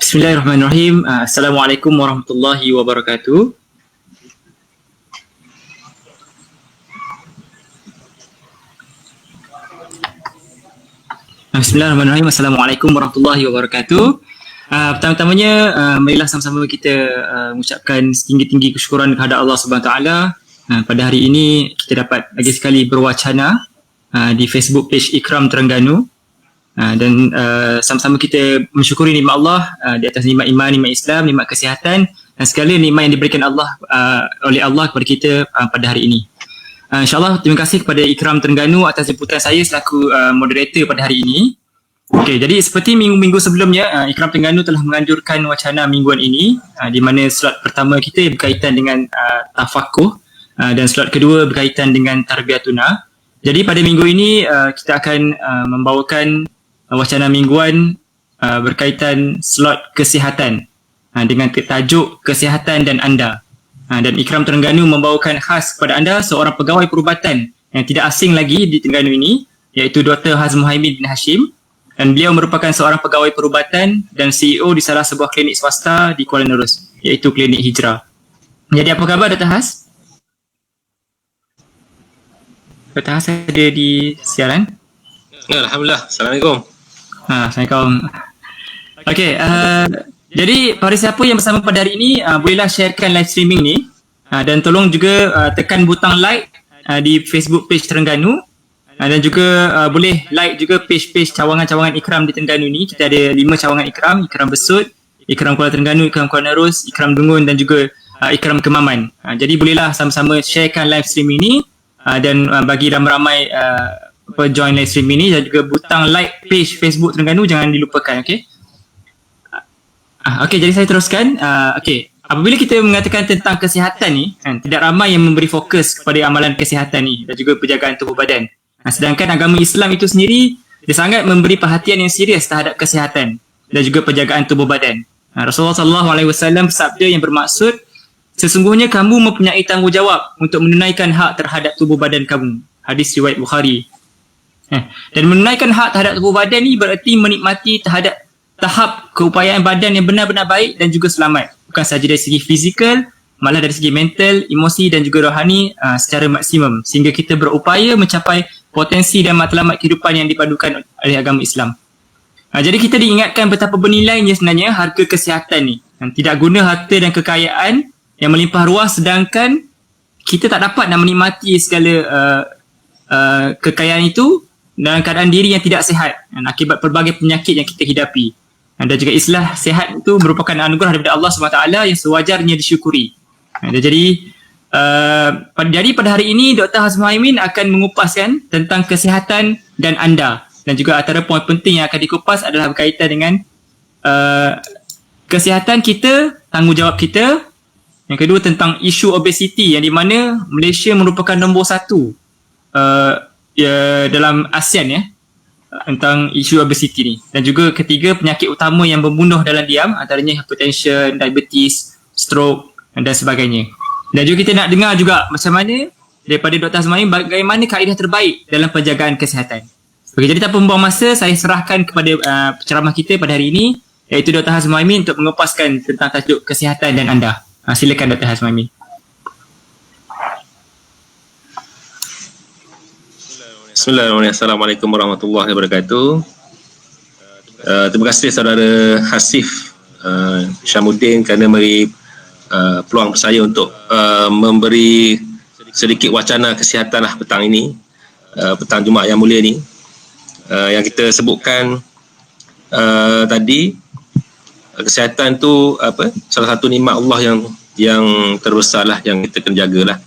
Bismillahirrahmanirrahim. Assalamualaikum warahmatullahi wabarakatuh. Bismillahirrahmanirrahim. Assalamualaikum warahmatullahi wabarakatuh. Pertama-tamanya, marilah sama-sama kita mengucapkan setinggi-tinggi kesyukuran kepada Allah Subhanahu Wa Taala. Pada hari ini kita dapat lagi sekali berwacana di Facebook page Ikram Terengganu. Dan sama-sama kita mensyukuri nikmat Allah di atas nikmat iman, nikmat Islam, nikmat kesihatan dan segala nikmat yang diberikan Allah oleh Allah kepada kita pada hari ini. InsyaAllah terima kasih kepada Ikram Terengganu atas jemputan saya selaku moderator pada hari ini. Okey, jadi seperti minggu-minggu sebelumnya, Ikram Terengganu telah menganjurkan wacana mingguan ini di mana slot pertama kita berkaitan dengan tafakuh dan slot kedua berkaitan dengan tarbiyatuna. Jadi pada minggu ini kita akan membawakan wacana mingguan berkaitan slot kesihatan dengan tajuk kesihatan dan anda. Dan Ikram Terengganu membawakan khas kepada anda seorang pegawai perubatan yang tidak asing lagi di Terengganu ini, iaitu Dr. Hazm Muhaimin bin Hashim. Dan beliau merupakan seorang pegawai perubatan dan CEO di salah sebuah klinik swasta di Kuala Nerus, iaitu Klinik Hijrah. Jadi apa khabar Dr. Haz? Dr. Haz ada di siaran? Alhamdulillah. Assalamualaikum. Assalamualaikum. Okey, jadi pada siapa yang bersama pada hari ini, bolehlah sharekan live streaming ni dan tolong juga tekan butang like di Facebook page Terengganu dan juga boleh like juga page-page cawangan-cawangan Ikram di Terengganu ni. Kita ada 5 cawangan Ikram, Ikram Besut, Ikram Kuala Terengganu, Ikram Kuala Nerus, Ikram Dungun dan juga Ikram Kemaman. Jadi bolehlah sama-sama sharekan live streaming ni dan bagi ramai-ramai join live stream ini dan juga butang like page Facebook Terengganu jangan dilupakan, okey? Okey, jadi saya teruskan. Okey, apabila kita mengatakan tentang kesihatan ni, tidak ramai yang memberi fokus kepada amalan kesihatan ni dan juga penjagaan tubuh badan. Sedangkan agama Islam itu sendiri dia sangat memberi perhatian yang serius terhadap kesihatan dan juga penjagaan tubuh badan. Rasulullah SAW bersabda yang bermaksud, sesungguhnya kamu mempunyai tanggungjawab untuk menunaikan hak terhadap tubuh badan kamu. Hadis riwayat Bukhari. Dan menunaikan hak terhadap tubuh badan ni bererti menikmati terhadap tahap keupayaan badan yang benar-benar baik dan juga selamat. Bukan sahaja dari segi fizikal, malah dari segi mental, emosi dan juga rohani secara maksimum. Sehingga kita berupaya mencapai potensi dan matlamat kehidupan yang dipadukan oleh agama Islam. Jadi kita diingatkan betapa bernilainya sebenarnya harga kesihatan ni. Tidak guna harta dan kekayaan yang melimpah ruah sedangkan kita tak dapat nak menikmati segala kekayaan itu dalam keadaan diri yang tidak sihat akibat pelbagai penyakit yang kita hidapi. Dan juga islah sihat itu merupakan anugerah daripada Allah SWT yang sewajarnya disyukuri. Jadi pada hari ini Dr. Hazm Muhaimin akan mengupaskan tentang kesihatan dan anda. Dan juga antara poin penting yang akan dikupas adalah berkaitan dengan kesihatan kita, tanggungjawab kita. Yang kedua tentang isu obesiti yang di mana Malaysia merupakan nombor 1 dalam ASEAN tentang isu obesiti ni. Dan juga ketiga penyakit utama yang membunuh dalam diam, antaranya hypertension, diabetes, stroke dan sebagainya. Dan juga kita nak dengar juga macam mana daripada Dr. Hazm Muhaimin bagaimana kaedah terbaik dalam penjagaan kesihatan. Okey, jadi tanpa membuang masa, saya serahkan kepada penceramah kita pada hari ini, iaitu Dr. Hazm Muhaimin untuk mengupaskan tentang tajuk kesihatan dan anda. Silakan Dr. Hazm Muhaimin. Bismillahirrahmanirrahim. Assalamualaikum warahmatullahi wabarakatuh. Terima kasih saudara Hasif Syamuddin kerana memberi peluang saya untuk memberi sedikit wacana kesihatan petang ini, petang Jumaat yang mulia ni. Yang kita sebutkan tadi, kesihatan tu salah satu nikmat Allah yang terbesarlah yang kita kena jagalah.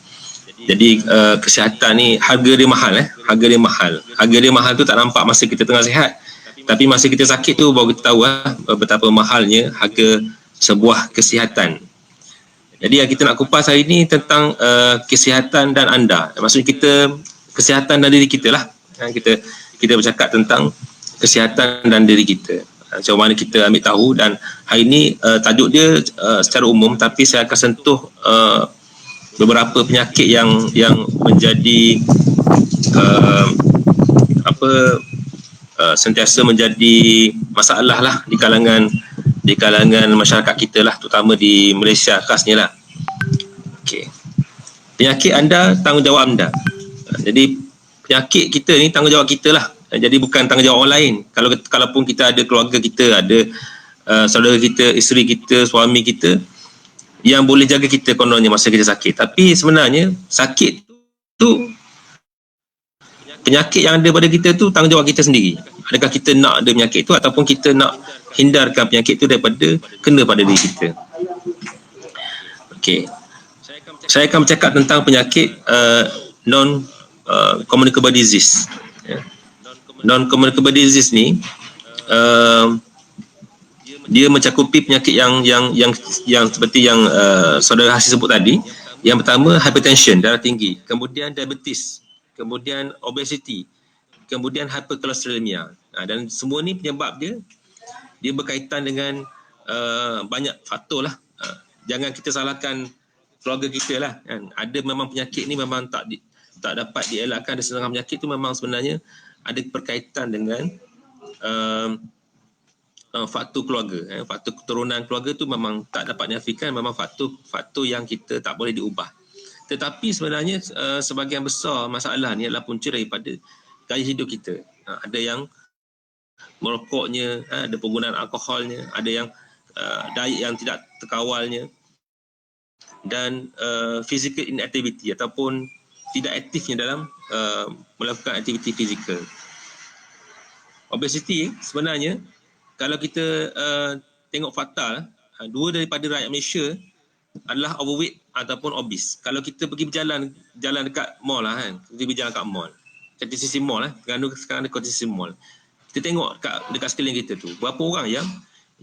Jadi kesihatan ni harga dia mahal harga dia mahal tu tak nampak masa kita tengah sihat, tapi masa kita sakit tu baru kita tahu betapa mahalnya harga sebuah kesihatan. Jadi yang kita nak kupas hari ni tentang kesihatan dan anda. Maksudnya kita kesihatan dan diri kita lah. Kita bercakap tentang kesihatan dan diri kita. Macam mana kita ambil tahu, dan hari ni tajuk dia secara umum, tapi saya akan sentuh beberapa penyakit yang menjadi sentiasa menjadi masalah lah di kalangan di kalangan masyarakat kita lah, terutama di Malaysia khasnya lah. Okey. Penyakit anda, tanggungjawab anda. Jadi penyakit kita ni tanggungjawab kita lah. Jadi bukan tanggungjawab orang lain. Kalaupun kita ada keluarga kita, ada saudara kita, isteri kita, suami kita yang boleh jaga kita kononnya masa kita sakit. Tapi sebenarnya sakit tu, penyakit yang ada pada kita tu tanggungjawab kita sendiri. Adakah kita nak ada penyakit tu ataupun kita nak hindarkan penyakit tu daripada kena pada diri kita. Okey. Saya akan bercakap tentang penyakit non-communicable disease. Non-communicable disease ni dia mencakupi penyakit yang seperti yang saudara Hasil sebut tadi. Yang pertama hypertension, darah tinggi, kemudian diabetes, kemudian obesity, kemudian hyperkolesterolemia. Dan semua ni penyebab dia berkaitan dengan banyak faktor lah. Jangan kita salahkan keluarga kita lah kan. Ada memang penyakit ni memang tak dapat dielakkan. Ada setengah penyakit tu memang sebenarnya ada berkaitan dengan faktor keluarga. Faktor keturunan keluarga tu memang tak dapat dinafikan, memang faktor yang kita tak boleh diubah. Tetapi sebenarnya sebahagian besar masalah ni adalah punca daripada gaya hidup kita. Ada yang merokoknya, ada penggunaan alkoholnya, ada yang diet yang tidak terkawalnya, dan physical inactivity ataupun tidak aktifnya dalam melakukan aktiviti fizikal. Obesity sebenarnya kalau kita tengok fakta, dua daripada rakyat Malaysia adalah overweight ataupun obese. Kalau kita pergi jalan dekat mall lah kan, kita pergi jalan kat mall, KTCC mall lah, sekarang ada KTCC mall. Kita tengok dekat sekeliling kita tu, berapa orang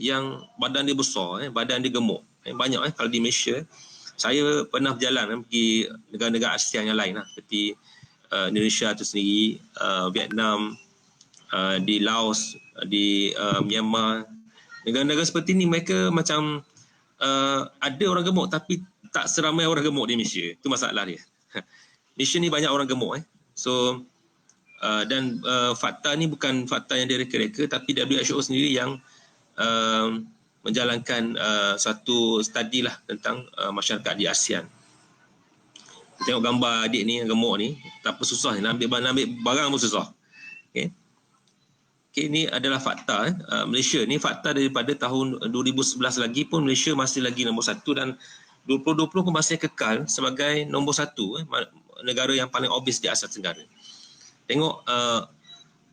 yang badan dia besar, badan dia gemuk. Banyak kalau di Malaysia. Saya pernah berjalan pergi negara-negara ASEAN yang lain lah, seperti Indonesia tu sendiri, Vietnam, di Laos, di Myanmar. Negara-negara seperti ni mereka macam ada orang gemuk tapi tak seramai orang gemuk di Malaysia. Itu masalah dia. Malaysia ni banyak orang gemuk. So dan fakta ni bukan fakta yang direka-reka, tapi WHO sendiri yang menjalankan satu studi lah tentang masyarakat di ASEAN. Tengok gambar adik ni yang gemuk ni, tak apa susah nak ambil barang pun susah. Okey. Ini adalah fakta. Malaysia ni fakta daripada tahun 2011 lagi pun Malaysia masih lagi nombor 1, dan 2020 pun masih kekal sebagai nombor 1 negara yang paling obes di Asia Tenggara. Tengok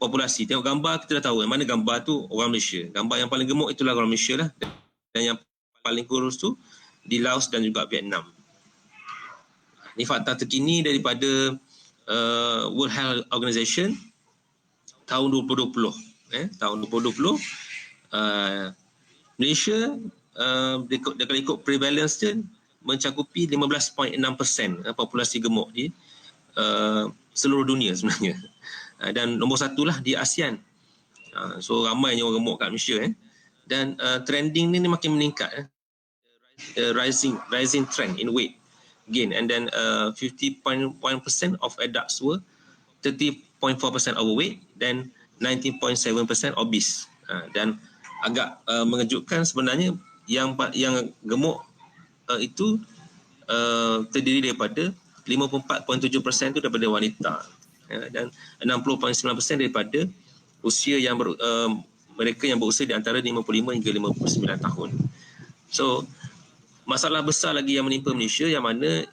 populasi, tengok gambar kita dah tahu mana gambar tu orang Malaysia. Gambar yang paling gemuk itulah orang Malaysia lah, dan yang paling kurus tu di Laos dan juga Vietnam. Ini fakta terkini daripada World Health Organization tahun 2020. Tahun 2020 Malaysia kalau ikut prevalence dia mencakupi 15.6% populasi gemuk di seluruh dunia sebenarnya. Dan nombor 1 lah di ASEAN. So ramainya orang gemuk kat Malaysia. Dan trending ni makin meningkat. Rising trend in weight gain, and then 50.1% of adults were 30.4% overweight dan 19.7% obese. Dan agak mengejutkan sebenarnya yang gemuk itu terdiri daripada 54.7% itu daripada wanita, dan 60.9% daripada usia yang mereka yang berusia di antara 55 hingga 59 tahun. So masalah besar lagi yang menimpa Malaysia, yang mana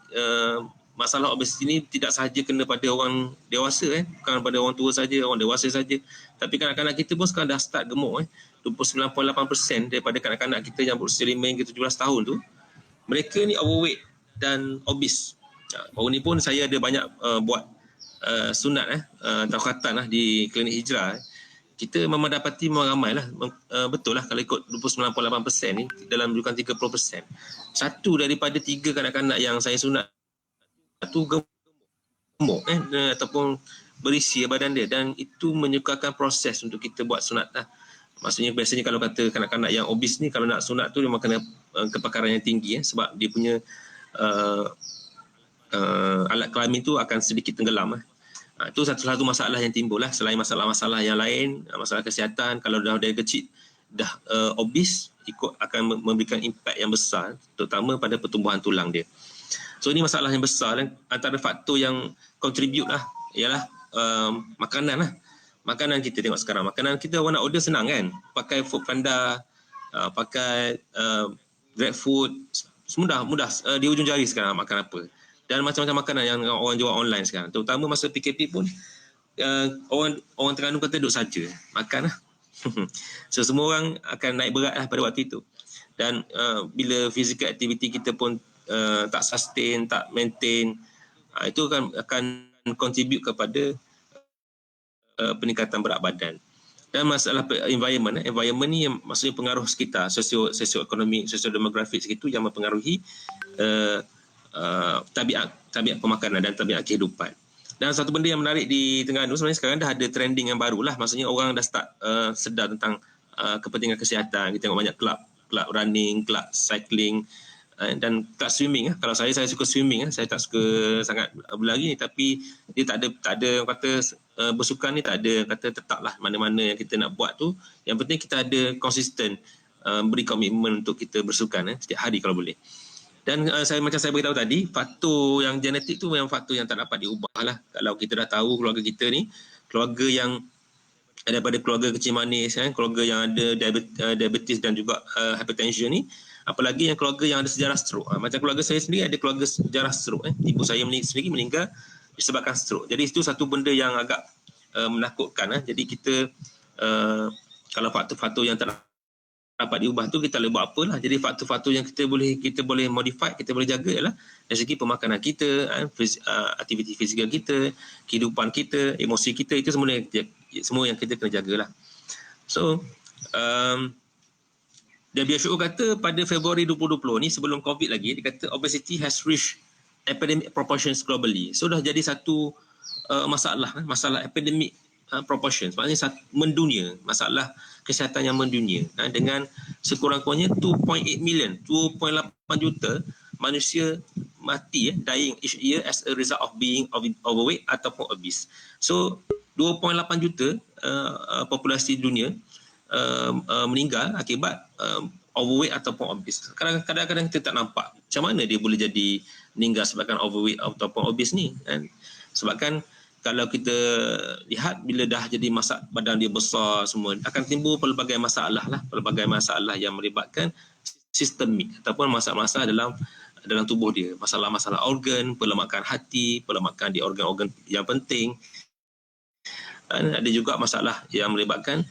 masalah obesiti ini tidak sahaja kena pada orang dewasa, bukan pada orang tua saja, orang dewasa saja, tapi kanak-kanak kita pun sekarang dah start gemuk. 29.8% daripada kanak-kanak kita yang berusia 5 hingga 17 tahun tu, mereka ni overweight dan obese. Baru ni pun saya ada banyak buat sunat taukatan lah di klinik hijrah. Kita memang dapati memang ramai lah. Betul lah kalau ikut 29.8% ni dalam rujukan 30%. 1 daripada 3 kanak-kanak yang saya sunat tu gemuk ataupun berisi badan dia, dan itu menyukarkan proses untuk kita buat sunat lah. Maksudnya biasanya kalau kata kanak-kanak yang obes ni, kalau nak sunat tu memang kena kepakaran yang tinggi sebab dia punya alat kelamin tu akan sedikit tenggelam. Itu satu masalah yang timbul lah, selain masalah-masalah yang lain, masalah kesihatan. Kalau dah dari kecil dah obes, akan memberikan impak yang besar, terutama pada pertumbuhan tulang dia. So ini masalah yang besar, dan antara faktor yang contribute lah ialah makanan lah. Makanan kita tengok sekarang, makanan kita orang nak order senang kan, pakai Foodpanda, pakai GrabFood, mudah di ujung jari sekarang makan apa. Dan macam-macam makanan yang orang jual online sekarang, terutama masa PKP pun orang Terengganu kata duduk saja makan lah. So semua orang akan naik berat lah pada waktu itu. Dan bila physical activity kita pun tak sustain, tak maintain, itu akan contribute kepada peningkatan berat badan. Dan masalah environment ni maksudnya pengaruh sekitar, sosioekonomi, sosiodemografik segitu yang mempengaruhi tabiat pemakanan dan tabiat kehidupan. Dan satu benda yang menarik di Terengganu sebenarnya sekarang dah ada trending yang baru lah. Maksudnya orang dah start sedar tentang kepentingan kesihatan. Kita tengok banyak kelab running, kelab cycling, dan kelab swimming. Kalau saya suka swimming, saya tak suka sangat berlari ni, tapi dia tak ada kata bersukan ni, tak ada kata tetaplah mana-mana yang kita nak buat tu. Yang penting kita ada konsisten, beri komitmen untuk kita bersukan setiap hari kalau boleh. Dan macam saya beritahu tadi, faktor yang genetik tu memang faktor yang tak dapat diubah lah. Kalau kita dah tahu keluarga kita ni, keluarga yang daripada keluarga kecil manis, keluarga yang ada diabetes dan juga hypertension ni, apalagi yang keluarga yang ada sejarah stroke. Macam keluarga saya sendiri ada keluarga sejarah stroke. Ibu saya sendiri meninggal disebabkan stroke. Jadi itu satu benda yang agak menakutkan. Jadi kita kalau faktor-faktor yang tak dapat diubah tu, kita boleh buat apalah. Jadi faktor-faktor yang kita boleh modify, kita boleh jaga ialah dari segi pemakanan kita, aktiviti fizikal kita, kehidupan kita, emosi kita, itu semua yang kita kena jagalah. So WHO kata pada Februari 2020 ni, sebelum COVID lagi, dia kata obesity has reached epidemic proportions globally. So dah jadi satu masalah epidemic proportions, maknanya mendunia, masalah kesihatan yang mendunia, dengan sekurang-kurangnya 2.8 million, 2.8 juta manusia mati dying each year as a result of being overweight ataupun obese. So 2.8 juta populasi dunia meninggal akibat overweight ataupun obese. Kadang-kadang kita tak nampak macam mana dia boleh jadi meninggal sebabkan overweight ataupun obese ni, kan? Sebabkan kalau kita lihat, bila dah jadi badan dia besar semua, akan timbul pelbagai masalah yang melibatkan sistemik ataupun masalah-masalah dalam tubuh dia, masalah-masalah organ, pelemakan hati, pelemakan di organ-organ yang penting. Dan ada juga masalah yang melibatkan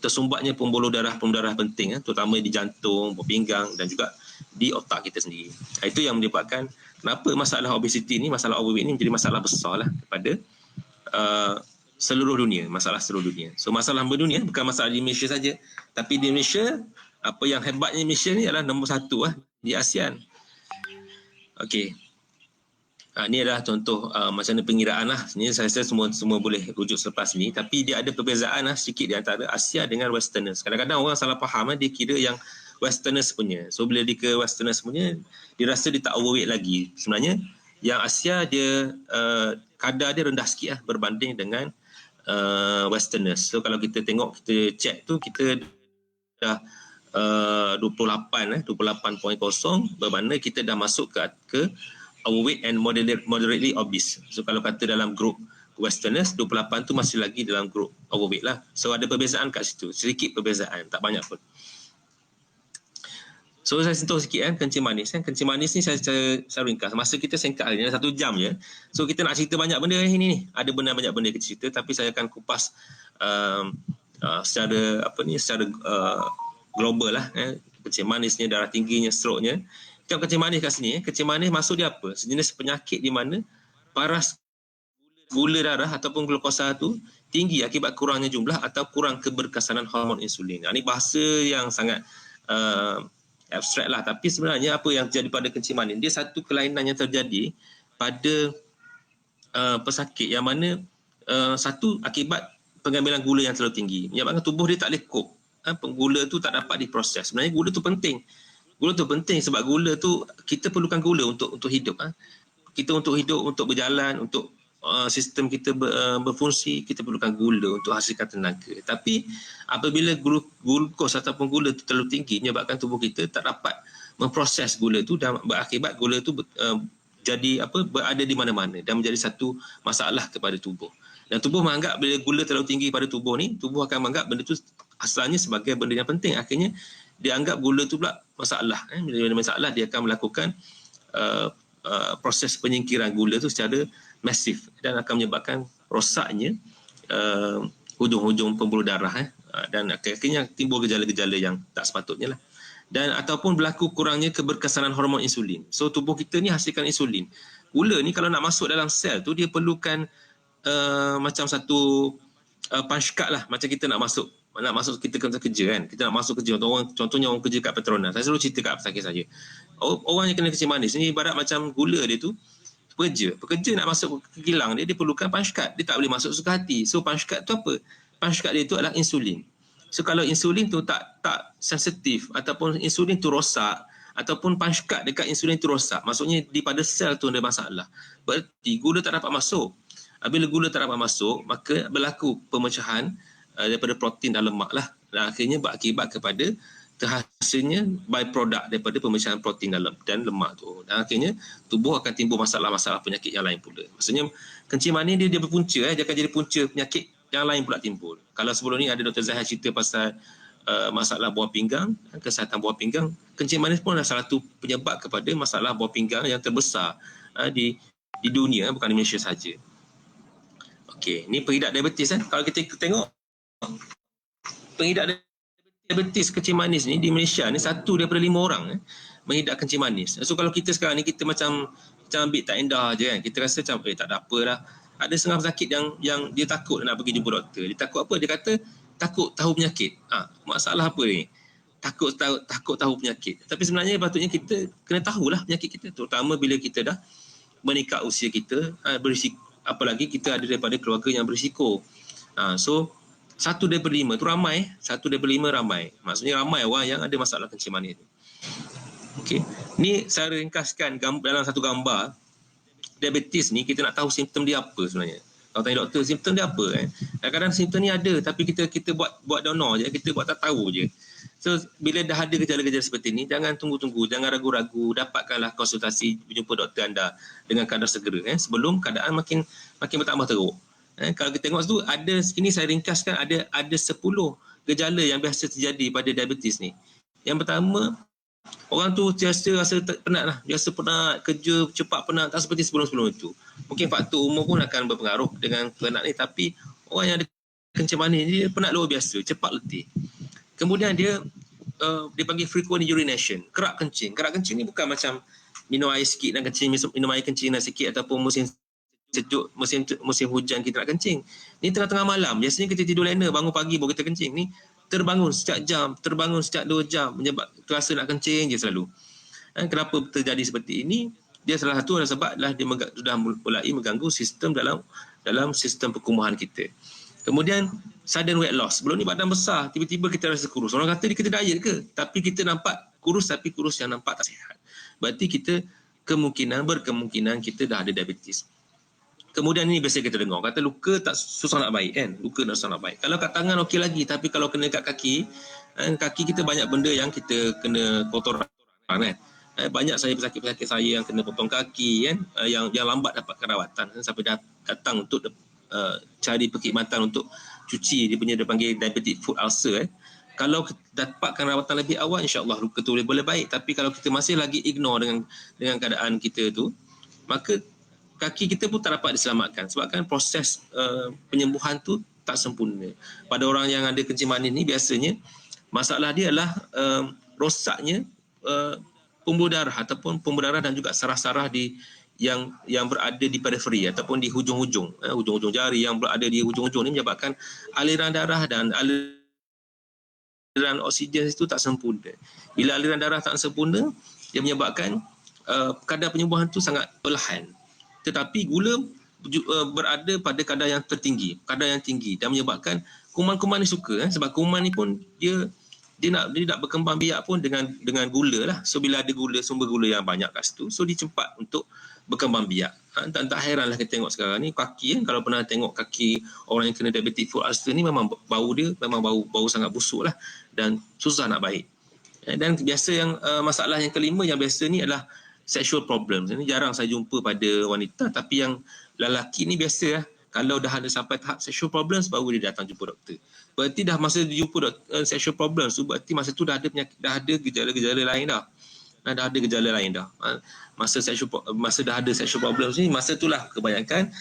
tersumbatnya pembuluh darah penting, terutama di jantung, pinggang dan juga di otak kita sendiri. Itu yang menyebabkan kenapa masalah obesity ni, masalah overweight ni menjadi masalah besar lah kepada seluruh dunia, masalah seluruh dunia. So masalah berdunia, bukan masalah di Malaysia saja, tapi di Malaysia, apa yang hebatnya Malaysia ni adalah nombor 1 di ASEAN. Okey. Ini adalah contoh macam mana pengiraan lah. Ini saya rasa semua boleh rujuk selepas ni, tapi dia ada perbezaan sedikit di antara Asia dengan Westerners. Kadang-kadang orang salah faham, dia kira yang Westerners punya. So bila dia ke Westerners punya, dia rasa dia tak overweight lagi. Sebenarnya yang Asia dia kadar dia rendah sikit berbanding dengan Westerners. So kalau kita tengok, kita check tu, kita dah 28.0 bermakna kita dah masuk ke overweight and moderately obese. So kalau kata dalam grup Westerners, 28 tu masih lagi dalam grup overweight lah. So ada perbezaan kat situ, sedikit perbezaan, tak banyak pun. So saya sentuh sikit kencing manis. Kencing manis ni saya ringkas. Masa kita singkat hari ni 1 jam je. So kita nak cerita banyak benda hari ni. Ada banyak benda kita cerita, tapi saya akan kupas secara global lah. Kencing manisnya, darah tingginya, stroke-nya. Tengok kencing manis kat sini. Kencing manis maksud dia apa? Sejenis penyakit di mana paras gula darah ataupun glukosa tu tinggi akibat kurangnya jumlah atau kurang keberkesanan hormon insulin. Ini bahasa yang sangat abstrak lah, tapi sebenarnya apa yang terjadi pada kencing manis, dia satu kelainan yang terjadi pada pesakit yang mana satu akibat pengambilan gula yang terlalu tinggi, menyebabkan tubuh dia tak boleh cope. Gula tu tak dapat diproses. Sebenarnya gula tu penting. Gula tu penting sebab gula tu, kita perlukan gula untuk hidup. Kita untuk hidup, untuk berjalan, untuk sistem kita berfungsi, kita perlukan gula untuk hasilkan tenaga. Tapi apabila glukos ataupun gula itu terlalu tinggi, menyebabkan tubuh kita tak dapat memproses gula itu dan berakibat gula itu berada di mana-mana dan menjadi satu masalah kepada tubuh. Dan tubuh menganggap bila gula terlalu tinggi pada tubuh ni, tubuh akan menganggap benda itu asalnya sebagai benda yang penting. Akhirnya dia anggap gula itu pula masalah. Bila ada masalah, dia akan melakukan proses penyingkiran gula itu secara masif dan akan menyebabkan rosaknya hujung-hujung pembuluh darah dan akhirnya timbul gejala-gejala yang tak sepatutnya lah. Dan ataupun berlaku kurangnya keberkesanan hormon insulin. So tubuh kita ni hasilkan insulin. Gula ni kalau nak masuk dalam sel tu dia perlukan macam satu punch card lah, macam kita nak masuk kita kena kerja kan, kita nak masuk kerja, contohnya orang kerja kat Petronas. Saya selalu cerita kat pesakit saya, orang yang kena kencing manis ni ibarat macam gula dia tu pekerja nak masuk ke kilang dia perlukan punch card, dia tak boleh masuk suka hati. So punch card tu apa? Punch card dia tu adalah insulin. So kalau insulin tu tak sensitif ataupun insulin tu rosak ataupun punch card dekat insulin tu rosak, maksudnya di pada sel tu ada masalah, berarti gula tak dapat masuk. Bila gula tak dapat masuk, maka berlaku pemecahan daripada protein dan lemak lah, dan akhirnya berakibat kepada terhasilnya byproduct daripada pemecahan protein dan lemak tu, dan akhirnya tubuh akan timbul masalah-masalah penyakit yang lain pula. Maksudnya kencing manis dia berpunca, dia akan jadi punca penyakit yang lain pula timbul. Kalau sebelum ni ada Dr. Zahir cerita pasal masalah buah pinggang, kesihatan buah pinggang, kencing manis pun adalah salah satu penyebab kepada masalah buah pinggang yang terbesar di dunia, bukan di Malaysia saja. Okey, ni pengidap diabetes kan. Kalau kita tengok pengidap diabetes kencing manis ni di Malaysia ni 1 daripada 5 orang mengidap kencing manis. So kalau kita sekarang ni kita macam ambil tak endah je kan. Kita rasa macam tak ada apa lah. Ada setengah pesakit yang dia takut nak pergi jumpa doktor. Dia takut apa? Dia kata takut tahu penyakit. Masalah apa ni? Takut tahu penyakit. Tapi sebenarnya patutnya kita kena tahulah penyakit kita, terutama bila kita dah meningkat usia kita, berisiko, apalagi kita ada daripada keluarga yang berisiko. So 1 daripada 5 tu ramai. 1 daripada 5 ramai. Maksudnya ramai orang yang ada masalah kencing manis tu. Okey. Ni saya ringkaskan dalam satu gambar. Diabetes ni kita nak tahu simptom dia apa sebenarnya. Kalau tanya doktor simptom dia apa kan. Kadang-kadang simptom ni ada tapi kita buat donor je, kita buat tak tahu je. So bila dah ada gejala-gejala seperti ni, jangan tunggu-tunggu, jangan ragu-ragu, dapatkanlah konsultasi berjumpa doktor anda dengan kadar segera sebelum keadaan makin bertambah teruk. Kalau kita tengok tu ada sini saya ringkaskan ada 10 gejala yang biasa terjadi pada diabetes ni. Yang pertama, orang tu rasa penat lah, biasa penat, kerja cepat penat, tak seperti sebelum-sebelum itu. Mungkin faktor umur pun akan berpengaruh dengan penat ni, tapi orang yang ada kencing manis ni dia penat luar biasa, cepat letih. Kemudian dia panggil frequent urination, kerap kencing. Kerap kencing ni bukan macam minum air sikit dan kencing, minum air kencing dan sikit, ataupun musim sejuk, musim hujan kita nak kencing. Ni tengah-tengah malam, biasanya kita tidur lena, bangun pagi baru kita kencing. Ni terbangun setiap jam, terbangun setiap 2 jam, menyebab terasa nak kencing je selalu. Kenapa terjadi seperti ini? Dia salah satu adalah sebab dia sudah mulai mengganggu sistem dalam sistem perkumuhan kita. Kemudian sudden weight loss. Sebelum ni badan besar, tiba-tiba kita rasa kurus. Orang kata kita diet ke? Tapi kita nampak kurus, tapi kurus yang nampak tak sihat. Berarti kita berkemungkinan kita dah ada diabetes. Kemudian ni biasa kita dengar, kata luka tak susah nak baik kan? Luka tak susah nak baik. Kalau kat tangan okey lagi, tapi kalau kena kat kaki, kaki kita banyak benda yang kita kena kotoran kan? Banyak saya pesakit-pesakit saya yang kena potong kaki kan, yang lambat dapat perawatan sampai datang untuk cari perkhidmatan untuk cuci, dia panggil diabetic foot ulcer. Kalau dapatkan rawatan lebih awal, insya-Allah luka tu boleh baik. Tapi kalau kita masih lagi ignore dengan keadaan kita tu, maka kaki kita pun tak dapat diselamatkan sebabkan proses penyembuhan tu tak sempurna. Pada orang yang ada kencing manis ni biasanya masalah dia adalah rosaknya pembuluh darah ataupun pembuluh darah dan juga saraf-saraf yang berada di periferi ataupun di hujung-hujung jari yang berada di hujung-hujung ni menyebabkan aliran darah dan aliran oksigen itu tak sempurna. Bila aliran darah tak sempurna, dia menyebabkan kadar penyembuhan tu sangat perlahan. Tetapi gula berada pada kadar yang tinggi dan menyebabkan kuman-kuman ni suka sebab kuman ni pun dia dia nak berkembang biak pun dengan gula lah. So bila ada gula, sumber gula yang banyak kat situ, so dia cepat untuk berkembang biak. Dan tak heranlah kita tengok sekarang ni kaki kan, kalau pernah tengok kaki orang yang kena diabetic foot ulcer ni, memang bau dia memang bau sangat busuk lah dan susah nak baik. Dan biasa yang masalah yang kelima yang biasa ni adalah sexual problems. Ini jarang saya jumpa pada wanita, tapi yang lelaki ni biasa lah, kalau dah ada sampai tahap sexual problems baru dia datang jumpa doktor. Berarti dah masa dia jumpa sexual problems tu, berarti masa tu dah ada gejala-gejala lain dah. Dah ada gejala lain dah. Masa dah ada sexual problems ni, masa tu lah kebanyakan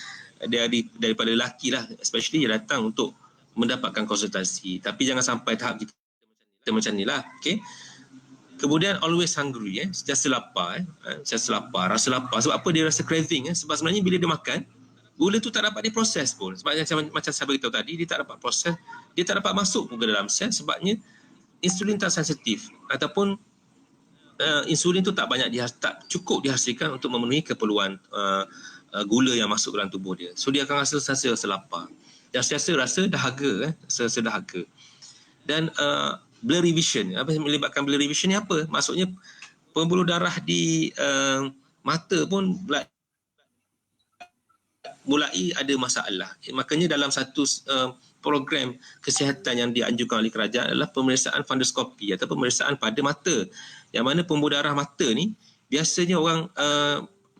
daripada lelaki lah, especially dia datang untuk mendapatkan konsultasi. Tapi jangan sampai tahap kita macam ni lah. Okay. Kemudian always hungry, sentiasa lapar, rasa lapar. Sebab apa dia rasa craving? Sebab sebenarnya bila dia makan, gula tu tak dapat diproses pun. Sebab macam saya beritahu tadi, dia tak dapat proses, dia tak dapat masuk pun ke dalam sel, sebabnya insulin tak sensitif, ataupun insulin tu tak cukup dihasilkan untuk memenuhi keperluan gula yang masuk dalam tubuh dia. So dia akan rasa lapar dan rasa dahaga, rasa dahaga. Dan blurry vision. Apa yang melibatkan blurry vision ni apa? Maksudnya pembuluh darah di mata pun mulai ada masalah. Makanya dalam satu program kesihatan yang dianjurkan oleh kerajaan adalah pemeriksaan fundoskopi atau pemeriksaan pada mata. Yang mana pembuluh darah mata ni biasanya orang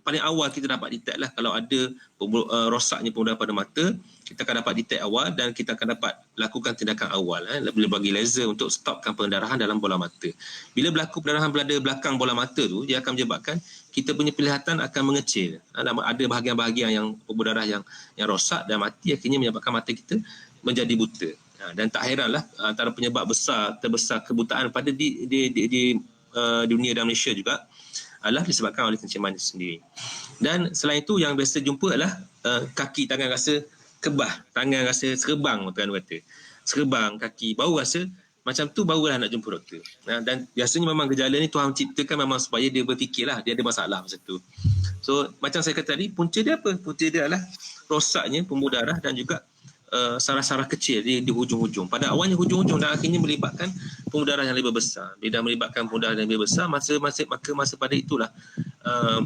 paling awal kita dapat detect lah kalau ada rosaknya pembuluh darah pada mata, kita akan dapat detect awal dan kita akan dapat lakukan tindakan awal. Bila bagi laser untuk stopkan pendarahan dalam bola mata. Bila berlaku pendarahan pada belakang bola mata tu, dia akan menyebabkan kita punya penglihatan akan mengecil. Ada bahagian-bahagian yang pembuluh darah yang rosak dan mati, akhirnya menyebabkan mata kita menjadi buta. Dan tak heranlah antara penyebab terbesar kebutaan pada di dunia dan Malaysia juga adalah disebabkan oleh kencing manis sendiri. Dan selain itu yang biasa jumpa adalah kaki tangan rasa kebah, tangan rasa serebang, kata serebang kaki, baru rasa macam tu barulah nak jumpa doktor. Dan biasanya memang gejala ni Tuhan ciptakan memang supaya dia berfikirlah dia ada masalah masa tu. So macam saya kata tadi, punca dia apa? Punca dia adalah rosaknya pembuluh darah dan juga saraf-saraf kecil di hujung-hujung. Pada awalnya hujung-hujung dan akhirnya melibatkan pembuluh darah yang lebih besar. Bila melibatkan pembuluh darah yang lebih besar, masa pada itulah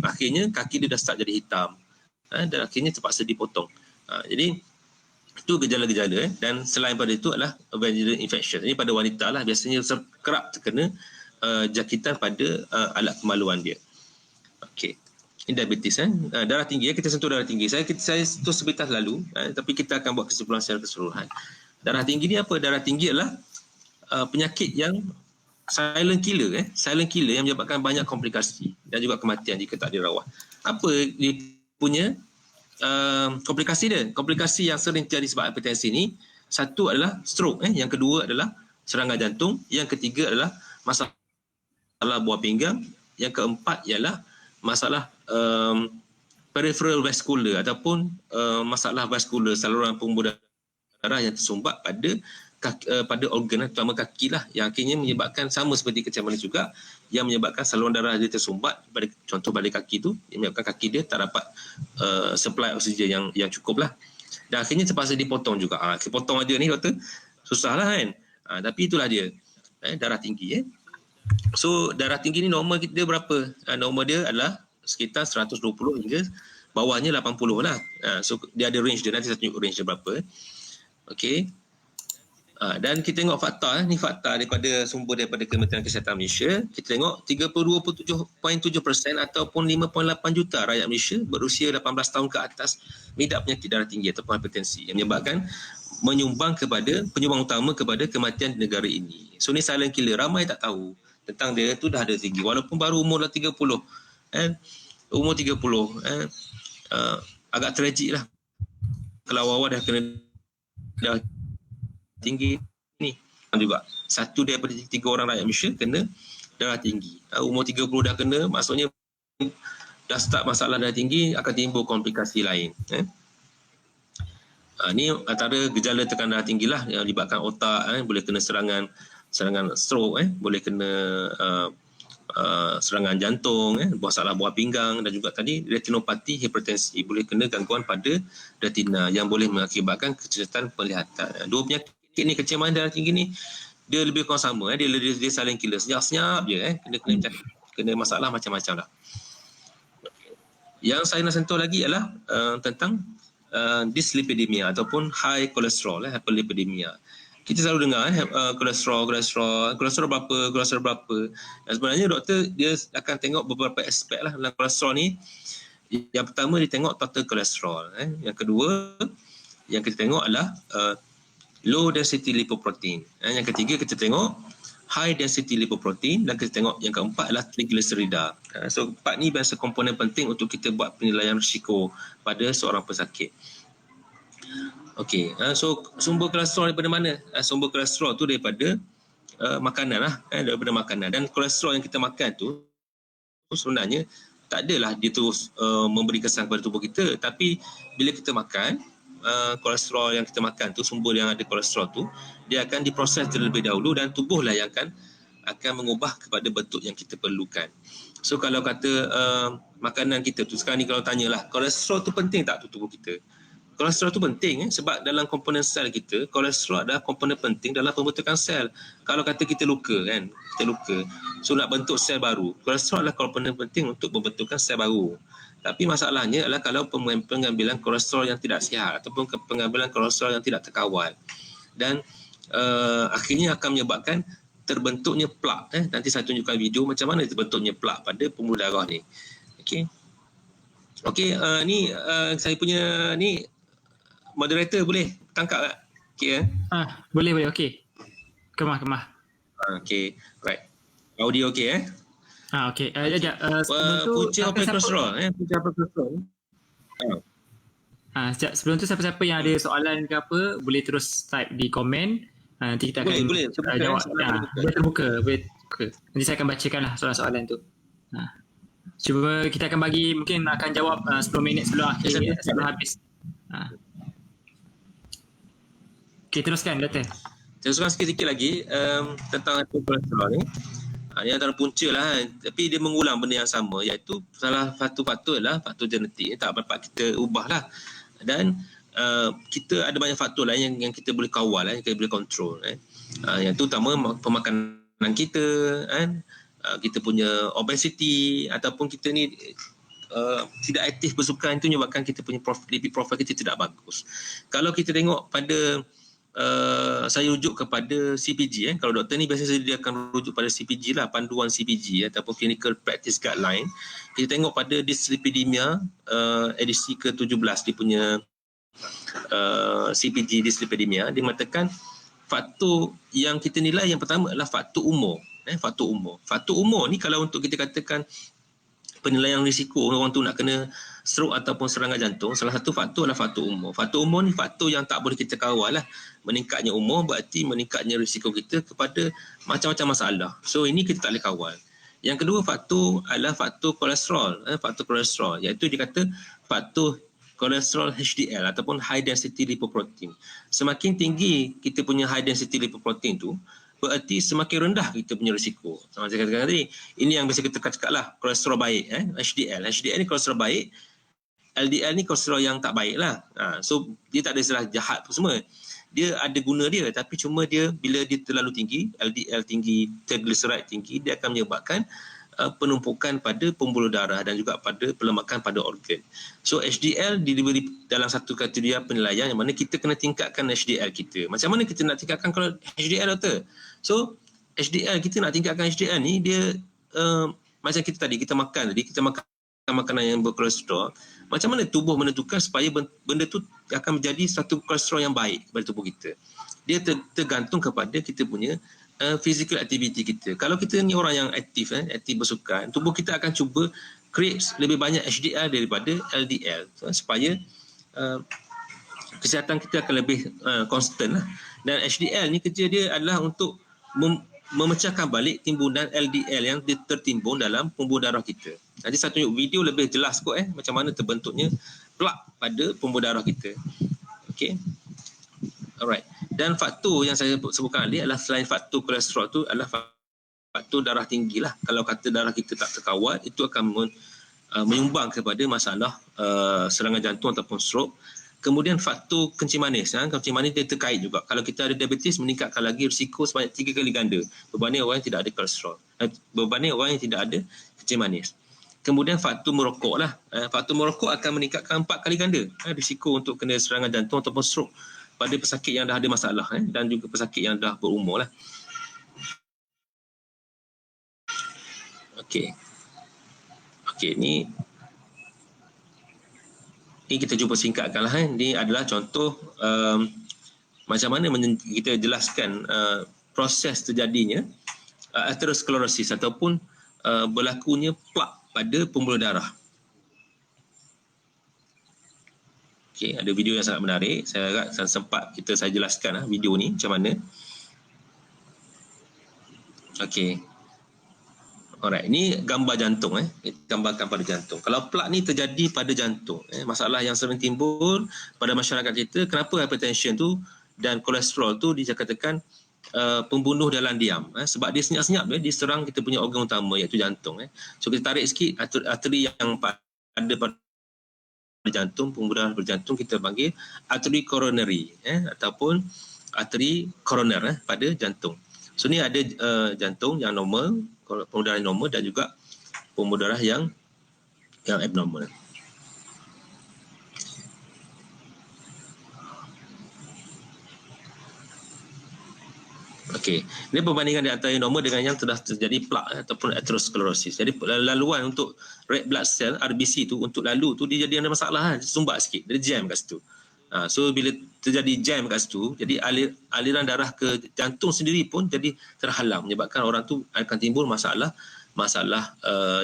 akhirnya kaki dia dah start jadi hitam. Dan akhirnya terpaksa dipotong. Jadi itu gejala-gejala. Dan selain pada itu adalah vaginal infection. Ini pada wanita lah, biasanya kerap terkena jangkitan pada alat kemaluan dia. Okey. Ini diabetes. Darah tinggi, kita sentuh darah tinggi. Saya terus sebentar lalu, tapi kita akan buat kesimpulan secara keseluruhan. Darah tinggi ni apa? Darah tinggi adalah penyakit yang silent killer yang menyebabkan banyak komplikasi dan juga kematian jika tak dirawat. Apa dia punya komplikasi dia? Komplikasi yang sering terjadi sebab hipertensi ni, satu adalah stroke, yang kedua adalah serangan jantung, yang ketiga adalah masalah buah pinggang, yang keempat ialah masalah peripheral vascular ataupun masalah vaskular, saluran pembuluh darah yang tersumbat pada organ, terutama kaki lah, yang akhirnya menyebabkan sama seperti kencing manis juga, yang menyebabkan saluran darah dia tersumbat contoh pada kaki tu, yang menyebabkan kaki dia tak dapat supply oksigen yang cukup lah, dan akhirnya terpaksa dipotong juga. Potong aja ni doktor, susah lah kan. Tapi itulah dia, darah tinggi. So darah tinggi ni normal dia berapa? Normal dia adalah sekitar 120 hingga bawahnya 80 lah. So dia ada range dia, nanti saya tunjuk range dia berapa. Okey. Dan kita tengok fakta, ni fakta daripada sumber daripada Kementerian Kesihatan Malaysia. Kita tengok 32.7% ataupun 5.8 juta rakyat Malaysia berusia 18 tahun ke atas mengidap penyakit darah tinggi ataupun hipertensi yang menyumbang utama kepada kematian di negara ini. So ni silent killer, ramai tak tahu tentang dia tu, dah ada tinggi walaupun baru umur dah 30. Umur 30 agak tragik lah kalau awal dah kena dah tinggi ni. Juga satu daripada 3 orang rakyat Malaysia kena darah tinggi. Umur 30 dah kena, maksudnya dah start masalah darah tinggi, akan timbul komplikasi lain. Ni antara gejala tekanan darah tinggi lah yang melibatkan otak, boleh kena serangan stroke, boleh kena serangan jantung, masalah buah pinggang, dan juga tadi retinopati, hipertensi, boleh kena gangguan pada retina yang boleh mengakibatkan kecacatan penglihatan. Dua penyakit ni, kencing manis, darah tinggi ni dia lebih kurang sama, dia saling killer senyap je, kena masalah macam-macam lah. Yang saya nak sentuh lagi ialah tentang dyslipidemia ataupun high cholesterol, hyperlipidemia. Kita selalu dengar kolesterol berapa. Dan sebenarnya doktor dia akan tengok beberapa aspek lah dalam kolesterol ni. Yang pertama dia tengok total kolesterol. Yang kedua yang kita tengok adalah low density lipoprotein. Yang ketiga kita tengok high density lipoprotein, dan kita tengok yang keempat adalah triglycerida. So empat ni biasa komponen penting untuk kita buat penilaian risiko pada seorang pesakit. Okey, so sumber kolesterol daripada mana? Sumber kolesterol tu daripada makanan lah, daripada makanan. Dan kolesterol yang kita makan tu sebenarnya tak adalah dia terus memberi kesan kepada tubuh kita, tapi bila kita makan kolesterol yang kita makan tu, sumber yang ada kolesterol tu, dia akan diproses terlebih dahulu dan tubuhlah yang akan mengubah kepada bentuk yang kita perlukan. So kalau kata makanan kita tu sekarang ni, kalau tanyalah kolesterol tu penting tak untuk tubuh kita? Kolesterol tu penting sebab dalam komponen sel kita, kolesterol adalah komponen penting dalam pembentukan sel. Kalau kata kita luka so nak bentuk sel baru, kolesterol adalah komponen penting untuk membentukkan sel baru. Tapi masalahnya adalah kalau pengambilan kolesterol yang tidak sihat ataupun pengambilan kolesterol yang tidak terkawal, dan akhirnya akan menyebabkan terbentuknya plak. Nanti saya tunjukkan video macam mana terbentuknya plak pada pembuluh darah ni. Okey, ni saya punya ni moderator boleh tangkap tak? Okey Boleh. Okey. Kemah. Okey, right. Audio okey Okey. Punca apa kolesterol sekejap, sebelum tu siapa-siapa yang ada soalan ke apa, boleh terus type di komen. Nanti kita akan boleh jawab. Boleh terbuka. Nanti saya akan bacakanlah soalan-soalan tu. Cuba kita akan bagi, mungkin akan jawab 10 minit sebelum akhir, sebelum habis. Okey, teruskan Doktor. Teruskan sikit-sikit lagi tentang kolesterol ni. Ini antara punca lah, tapi dia mengulang benda yang sama, iaitu salah satu faktor adalah faktor genetik, tak dapat kita ubah lah. Dan kita ada banyak faktor lain yang kita boleh kawal, yang kita boleh kontrol. Yang tu utama pemakanan kita, kita punya obesity, ataupun kita ni tidak aktif bersukan, itu menyebabkan kita punya lipid profile kita tidak bagus. Kalau kita tengok pada saya rujuk kepada CPG, kalau doktor ni biasa dia akan rujuk pada CPG lah, panduan CPG ataupun Clinical Practice Guideline. Kita tengok pada dyslipidemia edisi ke-17 dia punya CPG dyslipidemia, dia mengatakan faktor yang kita nilai yang pertama adalah faktor umur. Faktor umur ni kalau untuk kita katakan penilaian risiko orang tu nak kena stroke ataupun serangan jantung, salah satu faktor adalah faktor umur. Faktor umur ni faktor yang tak boleh kita kawal lah. Meningkatnya umur berarti meningkatnya risiko kita kepada macam-macam masalah. So ini kita tak boleh kawal. Yang kedua faktor adalah faktor kolesterol. Faktor kolesterol, iaitu dia kata faktor kolesterol HDL ataupun high density lipoprotein. Semakin tinggi kita punya high density lipoprotein tu, berarti semakin rendah kita punya risiko. Sama saya katakan tadi, ini yang biasa kita cakap lah, kolesterol baik, HDL ni kolesterol baik, LDL ni kolesterol yang tak baik lah. So dia tak ada istilah jahat pun semua, dia ada guna dia, tapi cuma dia bila dia terlalu tinggi, LDL tinggi, triglyceride tinggi, dia akan menyebabkan penumpukan pada pembuluh darah dan juga pada pelemakan pada organ. So HDL diberi dalam satu kategoria penilaian yang mana kita kena tingkatkan HDL kita. Macam mana kita nak tingkatkan kalau HDL, doktor? So HDL, kita nak tingkatkan HDL ni, dia macam kita tadi, kita makan makanan yang berkolesterol. Macam mana tubuh menentukan supaya benda tu akan menjadi satu kolesterol yang baik kepada tubuh kita? Dia tergantung kepada kita punya physical activity kita. Kalau kita ni orang yang aktif, aktif bersukan, tubuh kita akan cuba create lebih banyak HDL daripada LDL, supaya kesihatan kita akan lebih constant lah. Dan HDL ni kerja dia adalah untuk memecahkan balik timbunan LDL yang tertimbun dalam pembuluh darah kita. Nanti saya tunjuk video lebih jelas kot macam mana terbentuknya plak pada pembuluh darah kita. Okay. Alright. Dan faktor yang saya sebutkan tadi adalah selain faktor kolesterol tu adalah faktor darah tinggi lah. Kalau kata darah kita tak terkawal, itu akan menyumbang kepada masalah serangan jantung ataupun stroke. Kemudian faktor kencing manis. Kencing manis dia terkait juga. Kalau kita ada diabetes, meningkatkan lagi risiko sebanyak 3 kali ganda berbanding orang yang tidak ada kolesterol. Berbanding orang yang tidak ada kencing manis. Kemudian faktor merokok lah. Faktor merokok akan meningkatkan 4 kali ganda risiko untuk kena serangan jantung ataupun stroke pada pesakit yang dah ada masalah dan juga pesakit yang dah berumur lah. Okey, ni kita cuba singkatkan lah. Ini adalah contoh macam mana kita jelaskan proses terjadinya aterosklerosis ataupun berlakunya plak pada pembuluh darah. Okey, ada video yang sangat menarik. Saya harap sempat saya jelaskan video ni macam mana. Okey. Alright, ini gambar jantung gambarkan pada jantung. Kalau plak ni terjadi pada jantung, masalah yang sering timbul pada masyarakat kita, kenapa hypertension tu dan kolesterol tu dikatakan pembunuh dalam diam, sebab dia senyap-senyap dia serang kita punya organ utama iaitu jantung. So kita tarik sikit arteri yang ada pada jantung, pembuluh darah berjantung kita panggil arteri coronary ataupun arteri koroner pada jantung. So ni ada jantung yang normal, pembuluh darah yang normal dan juga pembuluh darah yang abnormal. Okey, ini perbandingan di antara yang normal dengan yang telah terjadi plak ataupun aterosklerosis. Jadi laluan untuk red blood cell RBC tu untuk lalu tu dia jadi ada masalah, sumbat sikit, dia jam kat situ. So bila terjadi jam kat situ, jadi aliran darah ke jantung sendiri pun jadi terhalang, menyebabkan orang tu akan timbul masalah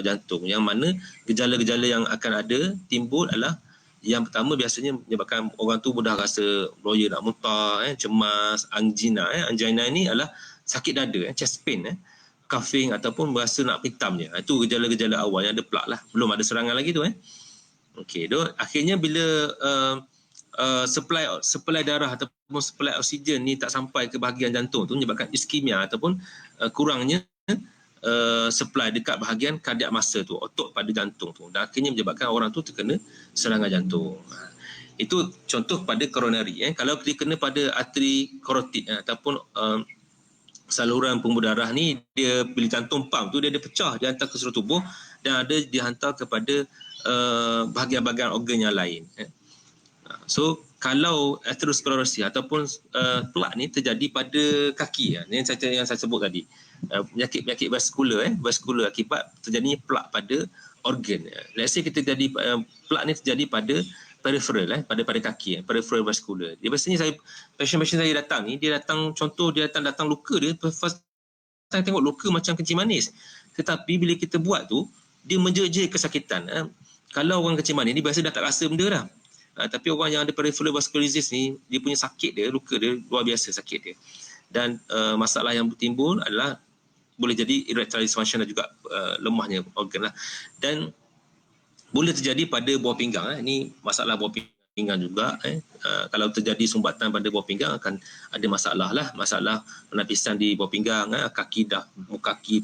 jantung, yang mana gejala-gejala yang akan ada timbul adalah yang pertama biasanya menyebabkan orang tu mudah rasa loya nak muntah, cemas, angina. Angina ni adalah sakit dada, chest pain, coughing ataupun berasa nak hitamnya. Itu gejala-gejala awal yang ada plak lah, belum ada serangan lagi tu. Okey, akhirnya bila supply darah ataupun supply oksigen ni tak sampai ke bahagian jantung tu, menyebabkan iskemia ataupun kurangnya supply dekat bahagian kardiak masa tu, otot pada jantung tu, dan akhirnya menyebabkan orang tu terkena serangan jantung. Itu contoh pada coronary. Kalau dia kena pada arteri karotid ataupun saluran pembuluh darah ni, dia bila jantung pump tu dia pecah, dia hantar ke seluruh tubuh dan ada dihantar kepada bahagian-bahagian organ yang lain. So kalau aterosklerosis ataupun plak ni terjadi pada kaki, yang saya sebut tadi, penyakit-penyakit vaskular akibat terjadinya plak pada organ. Let's say kita jadi plak ni terjadi pada peripheral, pada kaki, peripheral vascular. Dia biasanya pasien-pasien saya datang ni, dia datang luka dia, first saya tengok luka macam kencing manis, tetapi bila kita buat tu dia menjejer kesakitan. Kalau orang kencing manis ni biasa dah tak rasa benda dah. Tapi orang yang ada peripheral vasculitis ni, dia punya sakit dia, luka dia luar biasa sakit dia. Dan masalah yang timbul adalah boleh jadi erectile dysfunction dan juga lemahnya organ lah. Dan boleh terjadi pada buah pinggang. Ini masalah buah pinggang juga. Kalau terjadi sumbatan pada buah pinggang akan ada masalah penapisan di buah pinggang, kaki,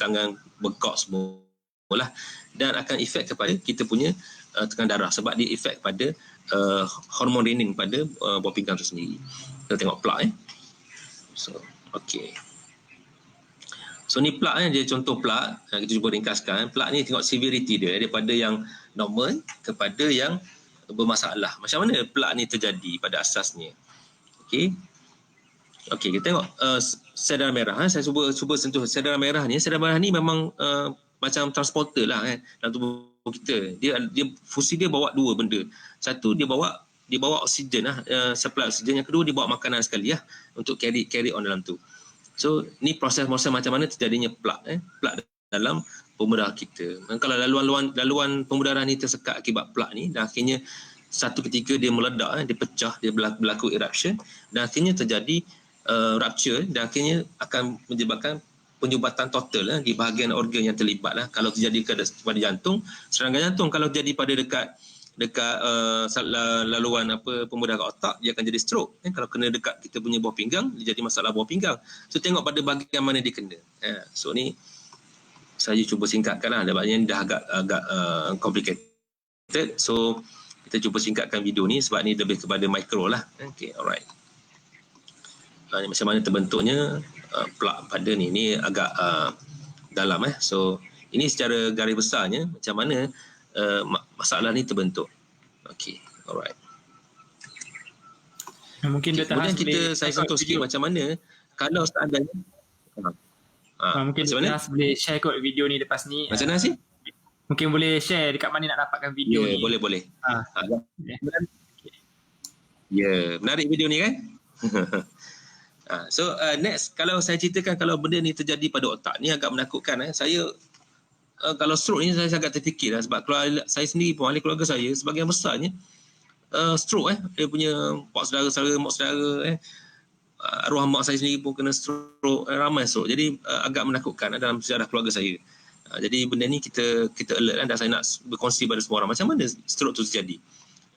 tangan bengkak semua lah, dan akan efek kepada kita punya tekanan darah, sebab dia efek pada hormon renin pada buah pinggang tu sendiri. Kita tengok plak. So ni plak dia contoh plak. Kita cuba ringkaskan. Plak ni tengok severity dia daripada yang normal kepada yang bermasalah. Macam mana plak ni terjadi pada asasnya? Okey, kita tengok sel darah merah. Saya cuba sentuh sel darah merah ni. Sel darah merah ni memang macam transporter lah dalam tubuh kita. Dia fungsi dia bawa dua benda. Satu, dia bawa oksigen supply oksigen. Yang kedua, dia bawa makanan sekali untuk carry on dalam tu. So ni proses macam mana terjadinya plak dalam pembuluh darah kita. Kalau laluan pembuluh darah ni tersekat akibat plak ni, dan akhirnya satu ketika dia meledak, dia pecah, dia berlaku eruption, dan akhirnya terjadi rupture, dan akhirnya akan menyebabkan penyumbatan total di bahagian organ yang terlibat. Kalau terjadi pada jantung, serangan jantung. Kalau jadi pada dekat laluan pembuluh darah otak, dia akan jadi stroke. Kalau kena dekat kita punya buah pinggang, dia jadi masalah buah pinggang. So tengok pada bahagian mana dia kena. So ni saya cuba singkatkan lah, sebabnya dah agak complicated. So Kita cuba singkatkan video ni sebab ni lebih kepada mikro lah. Okay, alright. Ni macam mana terbentuknya plug pada ni agak dalam so ini secara garis besarnya macam mana masalah ni terbentuk. Okay, alright. Mungkin Okay, kemudian saya sentuh sikit macam mana kalau seandainya mungkin Dr. Has boleh share kot video ni lepas ni. Macam mana sih? Mungkin boleh share dekat mana nak dapatkan video ni. Boleh. Menarik video ni kan? So next, kalau saya ceritakan kalau benda ni terjadi pada otak ni agak menakutkan. Saya kalau stroke ni saya agak terfikir sebab kalau saya sendiri pun, ahli keluarga saya sebahagian besarnya stroke dia punya mak saudara, arwah mak saya sendiri pun kena stroke, ramai stroke. Jadi agak menakutkan dalam sejarah keluarga saya. Jadi benda ni kita alert dan saya nak berkongsi pada semua orang macam mana stroke tu terjadi.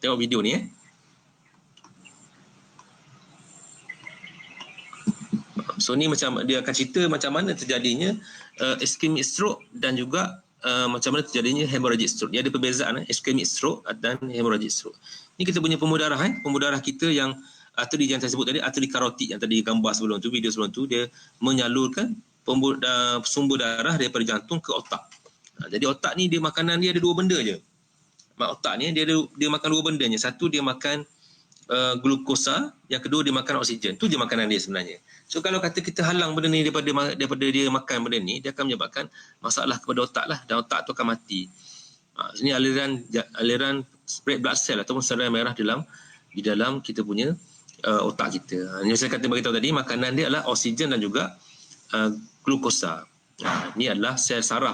Tengok video ni So ni macam dia akan cerita macam mana terjadinya ischemic stroke dan juga macam mana terjadinya hemorrhagic stroke. Dia ada perbezaan ischemic stroke dan hemorrhagic stroke. Ni kita punya pembuluh darah kita yang arteri yang saya sebut tadi, arteri karotid yang tadi gambar sebelum tu, video sebelum tu, dia menyalurkan sumber darah daripada jantung ke otak. Jadi otak ni dia makanan dia ada dua benda je. Otak ni dia makan dua benda je. Satu dia makan glukosa, yang kedua dia makan oksigen. Tu je makanan dia sebenarnya. So kalau kata kita halang benda ni daripada dia makan benda ni, dia akan menyebabkan masalah kepada otak lah, dan otak tu akan mati. Ini aliran red blood cell ataupun sel merah di dalam kita punya otak kita. Yang saya kata beritahu tadi, makanan dia adalah oksigen dan juga glukosa. Ini adalah sel saraf.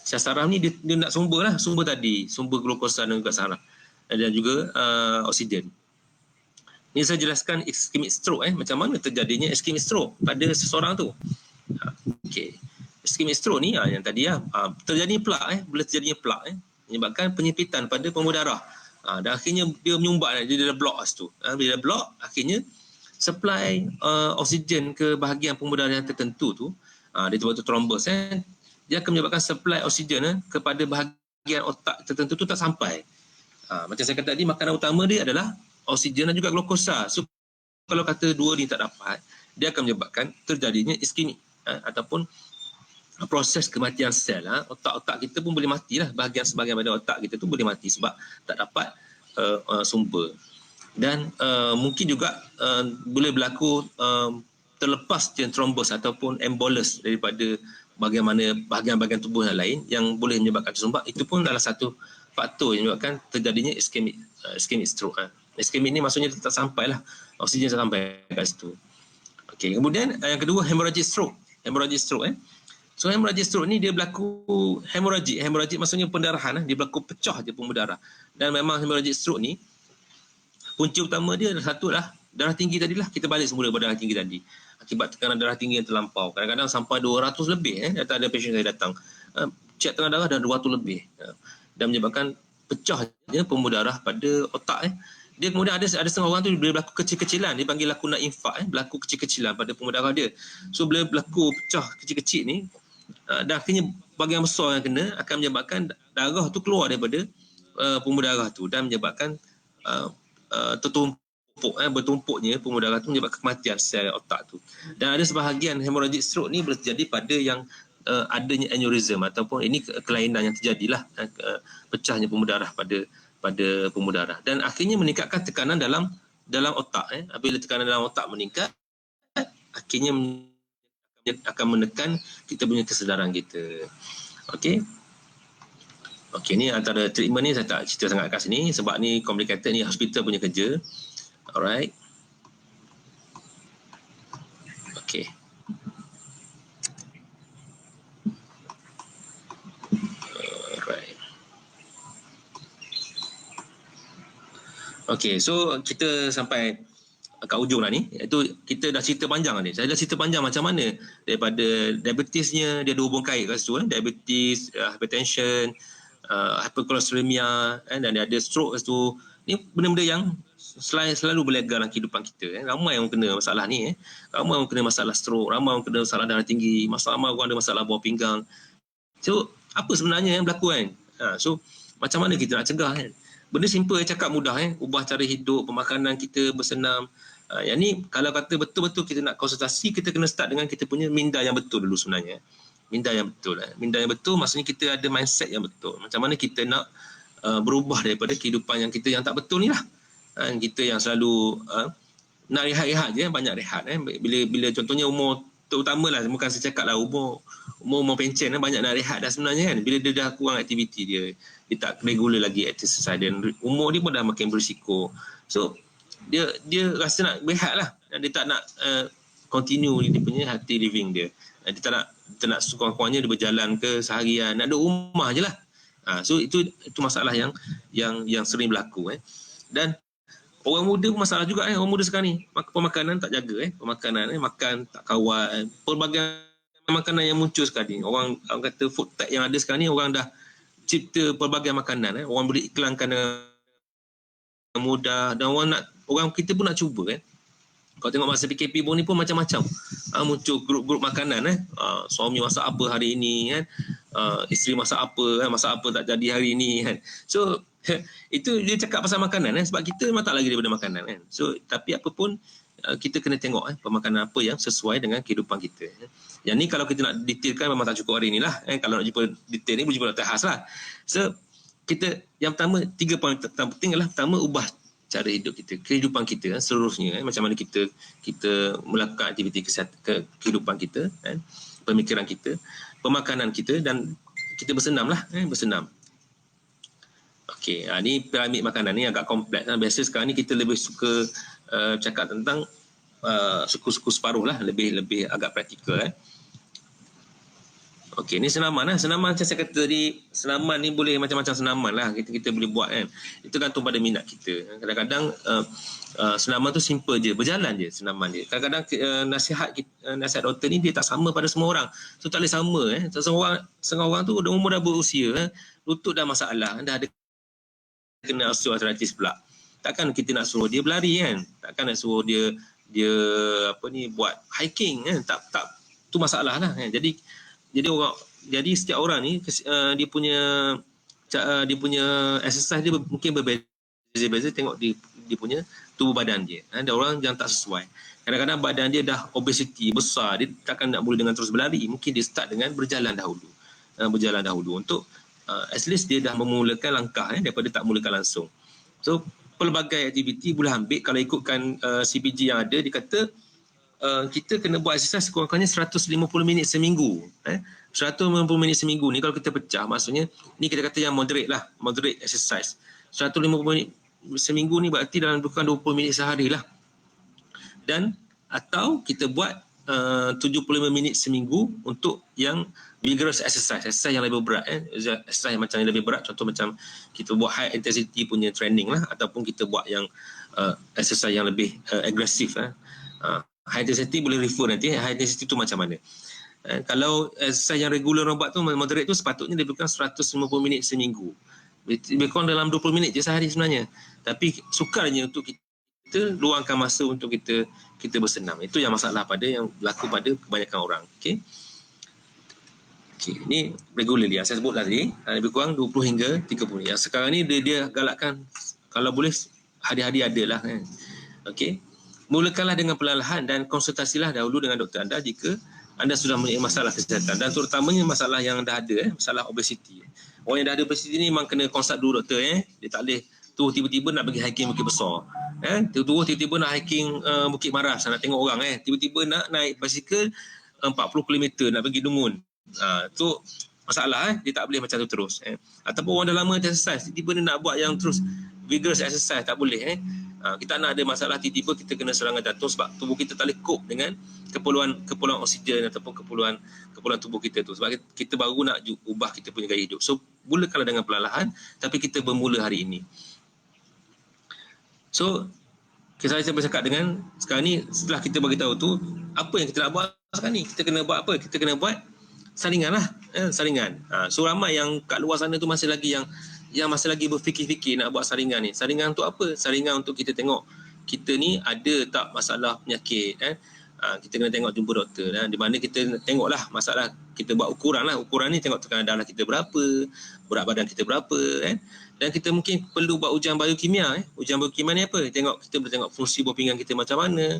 Sel saraf ni dia nak sumber tadi, sumber glukosa dan juga saraf, dan juga oksigen. Ini saya jelaskan ischemic stroke macam mana terjadinya ischemic stroke pada seseorang tu. Okey. Ischemic stroke ni yang tadi terjadinya plak bila terjadinya plak menyebabkan penyempitan pada pembuluh darah. Dan akhirnya dia menyumbat, dia dah block tu. Bila dah block, akhirnya supply oksigen ke bahagian pembuluh darah yang tertentu tu, dia tu thrombus dia akan menyebabkan supply oksigen kepada bahagian otak tertentu tu tak sampai. Macam saya kata tadi, makanan utama dia adalah oksigen dan juga glukosa. So kalau kata dua ni tak dapat, dia akan menyebabkan terjadinya iskemik ataupun proses kematian sel. Otak-otak kita pun boleh matilah, sebahagian pada otak kita tu boleh mati sebab tak dapat sumber. Dan mungkin juga boleh berlaku terlepas trombos ataupun embolus daripada bahagian-bahagian tubuh yang lain yang boleh menyebabkan tersumbat. Itu pun adalah satu faktor yang menyebabkan terjadinya ischemic stroke. Ischemic ni maksudnya tak sampailah oksigen tak sampai kat situ. Okey, kemudian yang kedua hemorrhagic stroke. So hemorrhagic stroke ni dia berlaku hemorrhagic maksudnya pendarahan, dia berlaku pecah je pembuluh darah. Dan memang hemorrhagic stroke ni punca utama dia adalah satu lah darah tinggi tadilah. Kita balik semula pada darah tinggi tadi. Akibat tekanan darah tinggi yang terlampau, kadang-kadang sampai 200 lebih ada pasien saya datang cek tekanan darah dah 200 lebih dan menyebabkan pecahnya pembuluh darah pada otak. Dia kemudian ada setengah orang tu bila berlaku kecil-kecilan, dia panggil lakunan infak, berlaku kecil-kecilan pada pembuluh darah dia. So bila berlaku pecah kecil-kecil ni, dan akhirnya bahagian besar yang kena akan menyebabkan darah tu keluar daripada pembuluh darah tu dan menyebabkan bertumpuknya pembuluh darah tu menyebabkan kematian sel otak tu. Dan ada sebahagian hemorrhagic stroke ni boleh terjadi pada yang adanya aneurysm ataupun ini kelainan yang terjadilah pecahnya pembuluh darah pada pembuluh darah dan akhirnya meningkatkan tekanan dalam otak. Apabila tekanan dalam otak meningkat, akhirnya akan menekan kita punya kesedaran kita. Okey, ni antara treatment ni saya tak cerita sangat kat sini sebab ni complicated, ni hospital punya kerja. Alright. Okey. Okey, so kita sampai kat ujung lah ni, iaitu kita dah cerita panjang ni. Saya dah cerita panjang macam mana daripada diabetesnya, dia ada hubung kait kat situ diabetes, hypertension, hypercholesteremia dan dia ada stroke kat situ. Ni benda-benda yang selalu berlegar dalam kehidupan kita. Ramai yang kena masalah ni. Ramai yang kena masalah stroke, ramai yang kena masalah darah tinggi, ramai orang ada masalah buah pinggang. So apa sebenarnya yang berlaku So macam mana kita nak cegah benda simple cakap mudah ubah cara hidup, pemakanan kita, bersenam. Yang ni kalau kata betul-betul kita nak konsultasi, kita kena start dengan kita punya minda yang betul dulu sebenarnya. Minda yang betul. Minda yang betul maksudnya kita ada mindset yang betul. Macam mana kita nak berubah daripada kehidupan yang kita yang tak betul ni lah. Kita yang selalu nak rehat-rehat je, banyak rehat. Bila contohnya umur, terutama lah, bukan saya cakap lah umur pencen, banyak nak rehat dah sebenarnya kan. Bila dia dah kurang aktiviti dia tak regular lagi exercise, dan umur dia pun dah makin berisiko. So dia rasa nak berehat lah, dia tak nak continue dia punya healthy living dia. Dia tak nak sekurang-kurangnya dia berjalan ke seharian, nak duduk rumah je lah. So itu masalah yang sering berlaku. Dan orang muda pun masalah juga. Orang muda sekarang ni pemakanan tak jaga. Pemakanan makan tak kawal. Pelbagai makanan yang muncul sekarang ni, orang kata food tech yang ada sekarang ni, orang dah cipta pelbagai makanan. Orang boleh iklankan dengan mudah, dan orang kita pun nak cuba kan. Kalau tengok masa PKP pun ni pun macam-macam muncul grup-grup makanan. Suami masak apa hari ini kan, isteri masak apa tak jadi hari ini kan. So itu dia cakap pasal makanan sebab kita memang tak lagi daripada makanan kan. So tapi apa pun kita kena tengok pemakanan apa yang sesuai dengan kehidupan kita. Yang ni kalau kita nak detailkan memang tak cukup hari ni lah. Kalau nak jumpa detail ni boleh jumpa Dr. Has lah. So kita yang pertama, 3 poin penting adalah, pertama, ubah cara hidup kita, kehidupan kita seluruhnya. Macam mana kita melakukan aktiviti kehidupan kita, pemikiran kita, pemakanan kita, dan kita bersenam lah, bersenam. Okey, ni piramid makanan ni agak kompleks. Biasa sekarang ni kita lebih suka cakap tentang suku-suku separuh lah, lebih agak praktikal. Okey, ni senaman lah. Senaman macam saya kata tadi, senaman ni boleh macam-macam senaman lah kita boleh buat kan. Itu gantung pada minat kita. Kadang-kadang senaman tu simple je, berjalan je senaman dia. Kadang-kadang nasihat doktor ni dia tak sama pada semua orang. So tak boleh sama setengah orang tu umur dah berusia, lutut dah masalah, dah ada kena osteoarthritis pula. Takkan kita nak suruh dia berlari kan, takkan nak suruh dia buat hiking kan, tak tu masalah lah kan. Jadi setiap orang ni dia punya exercise dia mungkin berbeza-beza, tengok dia punya tubuh badan dia. Ada orang yang tak sesuai, kadang-kadang badan dia dah obesity besar, dia takkan nak mula dengan terus berlari, mungkin dia start dengan berjalan dahulu untuk at least dia dah memulakan langkah daripada tak mulakan langsung. So pelbagai aktiviti boleh ambil. Kalau ikutkan CPG yang ada, dia kata kita kena buat exercise sekurang-kurangnya 150 minit seminggu. 150 minit seminggu ni kalau kita pecah, maksudnya ni kita kata yang moderate exercise. 150 minit seminggu ni berarti dalam bukan 20 minit sehari lah. Dan atau kita buat 75 minit seminggu untuk yang vigorous exercise yang lebih berat. Exercise macam yang lebih berat, contoh macam kita buat high intensity punya training lah, ataupun kita buat yang exercise yang lebih agresif. High intensity boleh refer nanti, high intensity tu macam mana. Kalau exercise yang regular orang buat tu, moderate tu, sepatutnya lebih kurang 150 minit seminggu, lebih kurang dalam 20 minit je sehari sebenarnya. Tapi sukarnya untuk kita luangkan masa untuk kita bersenam. Itu yang masalah yang berlaku pada kebanyakan orang. Okey, ni regularly saya sebut tadi, lebih kurang 20 hingga 30 minit. Yang sekarang ni dia galakkan kalau boleh hari-hari ada lah kan. Okey, mulakanlah dengan perlahan dan konsultasilah dahulu dengan doktor anda jika anda sudah mempunyai masalah kesihatan, dan terutamanya masalah yang dah ada, masalah obesiti. Orang yang dah ada obesiti ni memang kena konsult dulu doktor. Dia tak boleh tu tiba-tiba nak pergi hiking Bukit Besar, tiba-tiba nak hiking Bukit Maras, nak tengok orang, tiba-tiba nak naik basikal 40 km nak pergi Dungun. Tu masalah. Dia tak boleh macam tu terus. Ataupun orang dah lama exercise, tiba-tiba dia nak buat yang terus vigorous exercise, tak boleh. Kita nak ada masalah, tiba-tiba kita kena serangan jantung sebab tubuh kita tak boleh cope dengan keperluan oksigen ataupun keperluan tubuh kita tu, sebab kita baru nak ubah kita punya gaya hidup. So mulakanlah dengan perlahan, tapi kita bermula hari ini. So saya bercakap dengan sekarang ni, setelah kita bagi tahu tu apa yang kita nak buat sekarang ni, kita kena buat apa? Kita kena buat saringan lah, saringan. So ramai yang kat luar sana tu masih lagi yang masih lagi berfikir-fikir nak buat saringan ni. Saringan untuk apa? Saringan untuk kita tengok kita ni ada tak masalah penyakit. Kita kena tengok jumpa doktor, di mana kita tengoklah masalah kita buat ukuran lah. Ukuran ni tengok tekanan darah kita berapa, berat badan kita berapa kan. Dan kita mungkin perlu buat ujian biokimia. Ujian biokimia ni apa? Kita boleh tengok fungsi buah pinggang kita macam mana,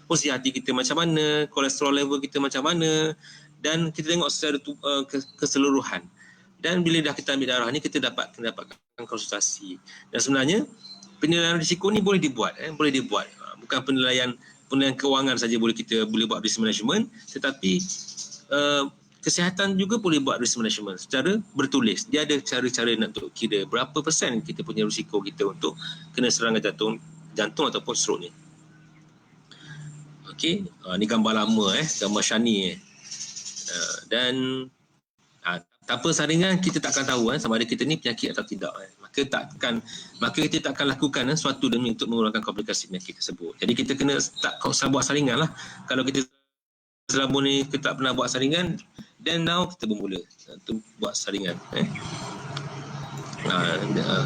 fungsi hati kita macam mana, kolesterol level kita macam mana, dan kita tengok secara keseluruhan. Dan bila dah kita ambil darah ni, kita dapatkan konsultasi. Dan sebenarnya penilaian risiko ni boleh dibuat, bukan penilaian kewangan saja boleh buat risk management, tetapi kesihatan juga boleh buat risk management secara bertulis. Dia ada cara-cara nak kira berapa persen kita punya risiko kita untuk kena serangan jantung ataupun stroke ni. Okey, ni gambar lama gambar Shani dan tanpa saringan kita takkan tahu sama ada kita ni penyakit atau tidak. Maka kita takkan lakukan sesuatu demi untuk mengurangkan komplikasi penyakit tersebut. Jadi kita kena buat saringan lah. Kalau kita selama ni kita tak pernah buat saringan, then now kita bermula untuk buat saringan.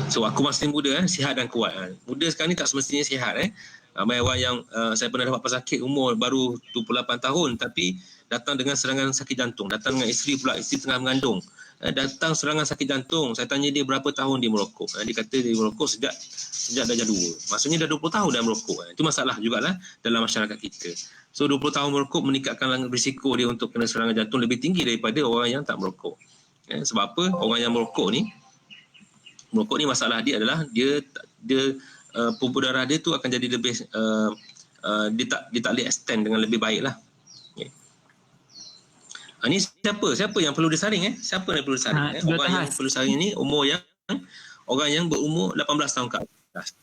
So aku masih muda, sihat dan kuat. Muda sekarang ni tak semestinya sihat. Ramai orang yang saya pernah dapat pesakit umur baru 28 tahun tapi datang dengan serangan sakit jantung. Datang dengan isteri pula, isteri tengah mengandung. Datang serangan sakit jantung. Saya tanya dia berapa tahun dia merokok. Dia kata dia merokok sejak darjah 2. Maksudnya dah 20 tahun dah merokok. Itu masalah jugalah dalam masyarakat kita. So 20 tahun merokok meningkatkan risiko dia untuk kena serangan jantung lebih tinggi daripada orang yang tak merokok. Sebab apa? Orang yang merokok ni masalah dia adalah dia pembuluh darah dia tu akan jadi lebih dia tak boleh extend dengan lebih baik lah. Ni siapa yang perlu disaring Siapa yang perlu disaring? Orang yang perlu disaring ni orang yang berumur 18 tahun ke atas.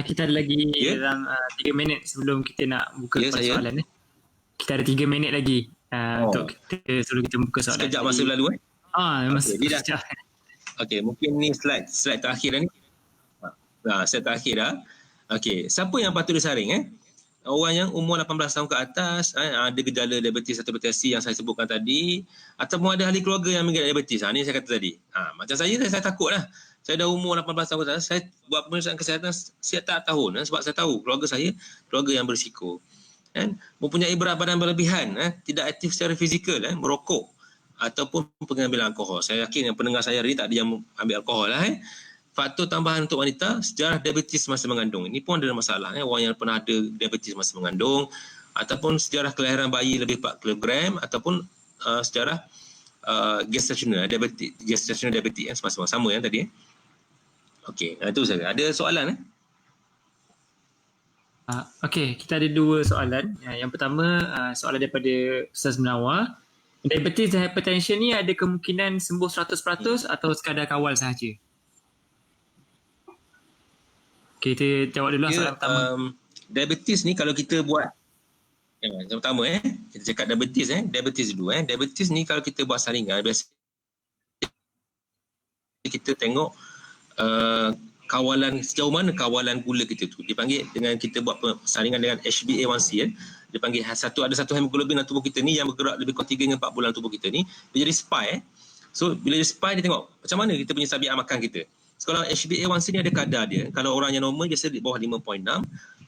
Kita ada lagi dalam 3 minit sebelum kita nak buka soalan Kita ada 3 minit lagi untuk kita sebelum kita buka soalan. Sekejap masa berlalu sekejap. Okey, mungkin ni slide terakhir ni. Slide terakhir dah. Okey, siapa yang patut disaring Orang yang umur 18 tahun ke atas, ada gejala diabetes atau hipertensi yang saya sebutkan tadi, ataupun ada ahli keluarga yang mengidap diabetes. Ni saya kata tadi. Macam saya takut lah. Saya dah umur 18 tahun ke atas, saya buat pemeriksaan kesihatan setiap tahun sebab saya tahu keluarga saya keluarga yang berisiko. Mempunyai berat badan berlebihan, tidak aktif secara fizikal, merokok ataupun pengambilan alkohol. Saya yakin yang pendengar saya hari ni tak ada yang ambil alkohol lah. Faktor tambahan untuk wanita, sejarah diabetes masa mengandung. Ini pun ada masalah. Orang yang pernah ada diabetes masa mengandung, ataupun sejarah kelahiran bayi lebih 4 kg, ataupun sejarah gestational diabetes. Sama yang tadi. Okey, itu saja. Ada soalan? Okey, kita ada 2 soalan. Yang pertama, soalan daripada Ustaz Munawar. Diabetes dan hypertension ni ada kemungkinan sembuh 100% atau sekadar kawal sahaja? Okay, kita jawab dulu soalan pertama. Diabetes ni kalau kita buat yang pertama kita cakap diabetes dulu. Diabetes ni kalau kita buat saringan, biasa kita tengok kawalan, sejauh mana kawalan gula kita tu. Dipanggil dengan kita buat saringan dengan HbA1c dia panggil ada satu hemoglobin dalam tubuh kita ni yang bergerak lebih kurang 3 hingga 4 bulan tubuh kita ni, dia jadi spy. So bila dia spy, dia tengok macam mana kita punya tabiat makan kita. So, kalau HbA1c ni ada kadar dia. Kalau orang yang normal biasa di bawah 5.6,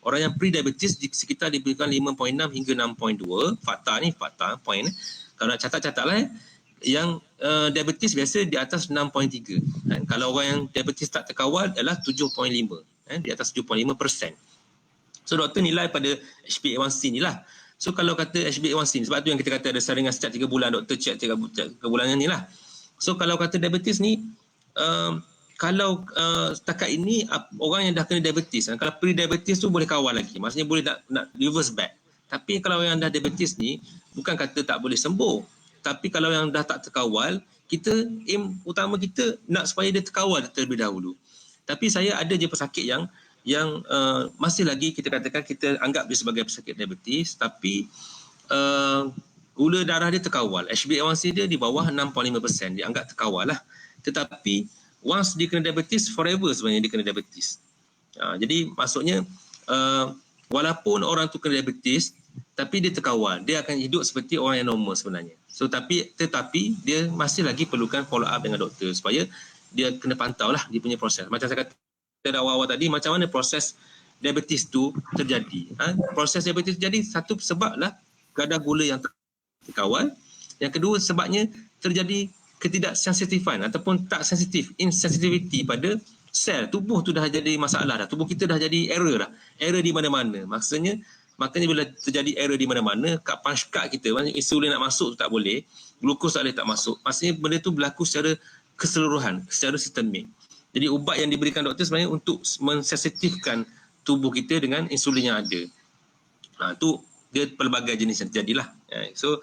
orang yang pre-diabetes di sekitar diberikan 5.6 hingga 6.2. Fakta point. Kalau nak catat-catatlah yang diabetes biasa di atas 6.3. Kalau orang yang diabetes tak terkawal adalah 7.5. Di atas 7.5%. So doktor nilai pada HbA1c ni lah. So kalau kata HbA1c ni, sebab tu yang kita kata ada saringan setiap 3 bulan, doktor check 3 bulan ni lah. So kalau kata diabetes ni, kalau setakat ini orang yang dah kena diabetes, kalau pre-diabetes tu boleh kawal lagi, maksudnya boleh nak reverse back. Tapi kalau yang dah diabetes ni, bukan kata tak boleh sembuh, tapi kalau yang dah tak terkawal, kita aim utama kita nak supaya dia terkawal terlebih dahulu. Tapi saya ada je pesakit yang masih lagi kita katakan kita anggap dia sebagai pesakit diabetes, tapi gula darah dia terkawal, HbA1c dia di bawah 6.5%, dia anggap terkawal lah. Tetapi once dia kena diabetes, forever sebenarnya dia kena diabetes. Jadi maksudnya walaupun orang tu kena diabetes, tapi dia terkawal, dia akan hidup seperti orang yang normal sebenarnya. So tetapi dia masih lagi perlukan follow up dengan doktor supaya dia kena pantau lah dia punya proses. Macam saya kata awal-awal tadi, macam mana proses diabetes tu terjadi. Proses diabetes terjadi satu sebab lah kadar gula yang terkawal, Yang kedua sebabnya terjadi ketidaksensitifan ataupun tak sensitif, insensitivity pada sel tubuh tu dah jadi masalah dah. Tubuh kita dah jadi error dah. Error di mana-mana. Makanya bila terjadi error di mana-mana, kat punch card kita, maksudnya insulin nak masuk tu tak boleh, glukos tak boleh tak masuk. Maksudnya benda tu berlaku secara keseluruhan, secara sistemik. Jadi ubat yang diberikan doktor sebenarnya untuk mensensitifkan tubuh kita dengan insulin yang ada. Tu dia pelbagai jenis yang terjadilah. So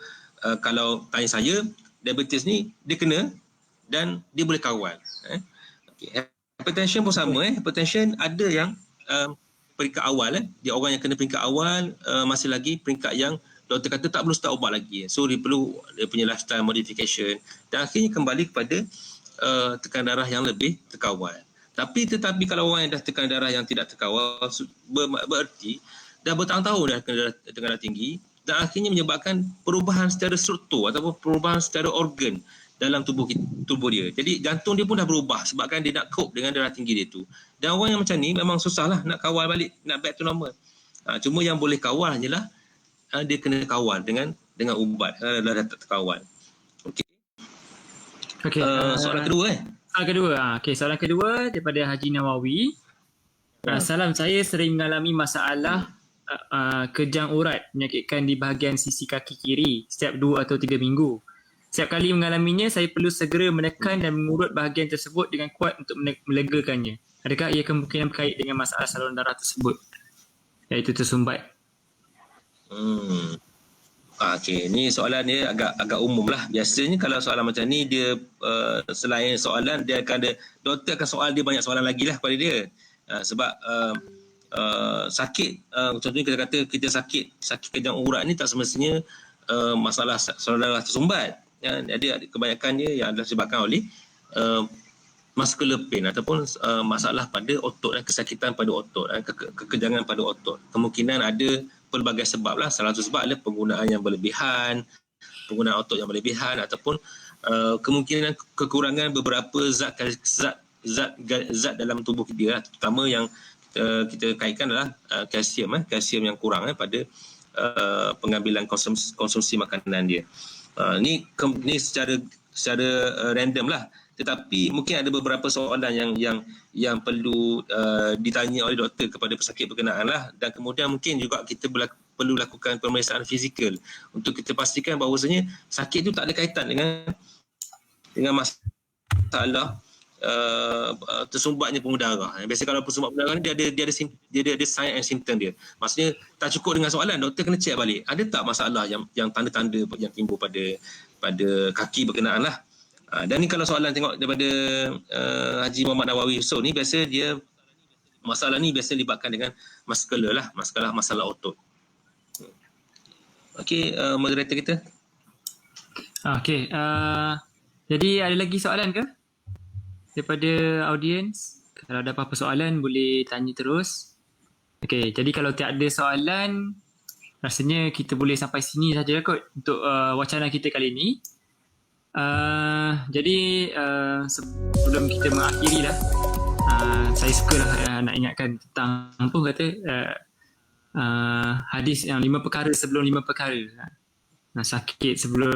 kalau tanya saya, diabetes ni dia kena dan dia boleh kawal. Okay. Hypertension pun sama. Hypertension ada yang peringkat awal. Dia orang yang kena peringkat awal, masih lagi peringkat yang doktor kata tak perlu start ubat lagi. So dia perlu dia punya lifestyle modification dan akhirnya kembali kepada tekanan darah yang lebih terkawal. Tetapi kalau orang yang dah tekanan darah yang tidak terkawal, berarti dah bertahun-tahun dah tekanan darah tinggi dan akhirnya menyebabkan perubahan secara struktur ataupun perubahan secara organ dalam tubuh dia. Jadi jantung dia pun dah berubah sebabkan dia nak cope dengan darah tinggi dia tu. Dan orang yang macam ni memang susah lah nak kawal balik, nak back to normal. Cuma yang boleh kawal hanyalah dia kena kawal dengan ubat. Dah tak terkawal. Okey. Okey. Soalan kedua soalan kedua daripada Haji Nawawi. Salam, saya sering mengalami masalah kejang urat menyakitkan di bahagian sisi kaki kiri setiap 2 atau 3 minggu. Setiap kali mengalaminya, saya perlu segera menekan dan mengurut bahagian tersebut dengan kuat untuk melegakannya. Adakah ia kemungkinan berkait dengan masalah saluran darah tersebut, iaitu tersumbat? Okey, ni soalan dia agak umum lah. Biasanya kalau soalan macam ni dia selain soalan, dia akan ada doktor akan soal dia banyak soalan lagi lah kepada dia. Sebab sakit, contohnya kita kata kita sakit kejang urat ni tak semestinya masalah saluran darah tersumbat. Jadi kebanyakannya yang adalah disebabkan oleh muscular pain ataupun masalah pada otot dan kesakitan pada otot, kekejangan pada otot. Kemungkinan ada pelbagai sebab lah. Salah satu sebab adalah penggunaan yang berlebihan, penggunaan otot yang berlebihan ataupun kemungkinan kekurangan beberapa zat dalam tubuh kita lah, terutama yang kita kaitkan adalah kalsium yang kurang pada pengambilan konsumsi makanan dia. Ni secara random lah, tetapi mungkin ada beberapa soalan yang perlu ditanya oleh doktor kepada pesakit berkenaan lah, dan kemudian mungkin juga kita perlu lakukan pemeriksaan fizikal untuk kita pastikan bahawasanya sakit tu tak ada kaitan dengan masalah tersumbatnya pembuluh darah. Biasa kalau tersumbat pembuluh darah ni dia ada sign and symptom dia. Maksudnya tak cukup dengan soalan, doktor kena check balik ada tak masalah yang tanda-tanda yang timbul pada kaki berkenaan lah. Dan ni kalau soalan tengok daripada Haji Muhammad Nawawi Yusof ni, biasa dia masalah ni biasa libatkan dengan muscular lah, masalah otot. Okey, moderator kita. Okey, jadi ada lagi soalan ke daripada audiens? Kalau ada apa-apa soalan boleh tanya terus. Okey, jadi kalau tiada soalan, rasanya kita boleh sampai sini saja kot untuk wacana kita kali ini. Jadi sebelum kita mengakhiri lah, saya sukalah nak ingatkan tentang apa kata hadis yang 5 perkara sebelum 5 perkara. Sakit sebelum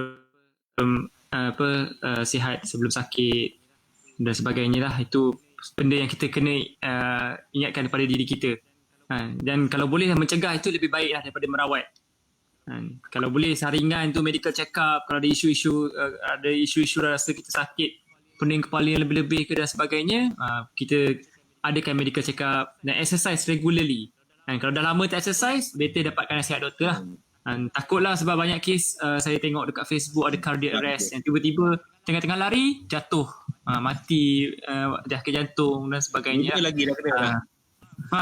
sihat sebelum sakit dan sebagainya lah. Itu benda yang kita kena ingatkan pada diri kita. Dan kalau boleh mencegah itu lebih baik lah daripada merawat. Kalau boleh saringan tu medical check up. Kalau ada isu-isu rasa kita sakit, pening kepala yang lebih-lebih ke dan sebagainya, kita adakan medical check up dan exercise regularly. Kalau dah lama tak exercise, better dapatkan nasihat doktor lah. Takutlah sebab banyak kes saya tengok dekat Facebook ada cardiac arrest yang tiba-tiba tengah-tengah lari jatuh, mati, sakit jantung dan sebagainya. Muda lagi dah kena.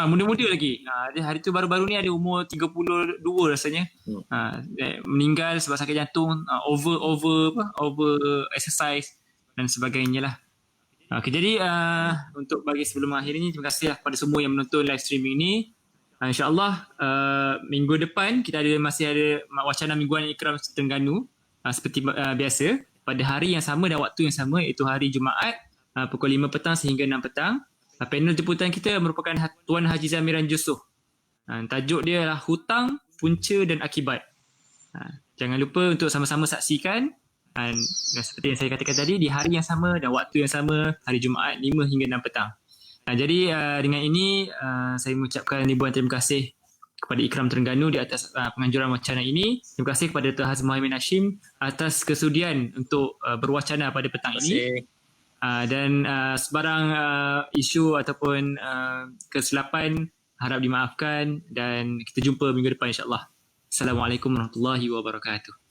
Muda-muda lagi. Hari tu baru-baru ni ada umur 32 rasanya. Meninggal sebab sakit jantung, over exercise dan sebagainya lah. Okay, jadi untuk bagi sebelum akhir ni, terima kasih lah kepada semua yang menonton live streaming ni. InsyaAllah minggu depan kita masih ada wacana mingguan Ikram Terengganu seperti biasa pada hari yang sama dan waktu yang sama, iaitu hari Jumaat pukul 5 petang sehingga 6 petang. Panel jemputan kita merupakan Tuan Haji Zamiran Jusoh. Tajuk dia adalah Hutang, Punca dan Akibat. Jangan lupa untuk sama-sama saksikan Dan seperti yang saya katakan tadi, di hari yang sama dan waktu yang sama, hari Jumaat 5 hingga 6 petang. Jadi dengan ini saya mengucapkan ribuan terima kasih kepada Ikram Terengganu di atas penganjuran wacana ini. Terima kasih kepada Tuan Hazim Mohamed Hashim atas kesudian untuk berwacana pada petang ini. Dan sebarang isu ataupun kesilapan harap dimaafkan dan kita jumpa minggu depan insya-Allah. Assalamualaikum warahmatullahi wabarakatuh.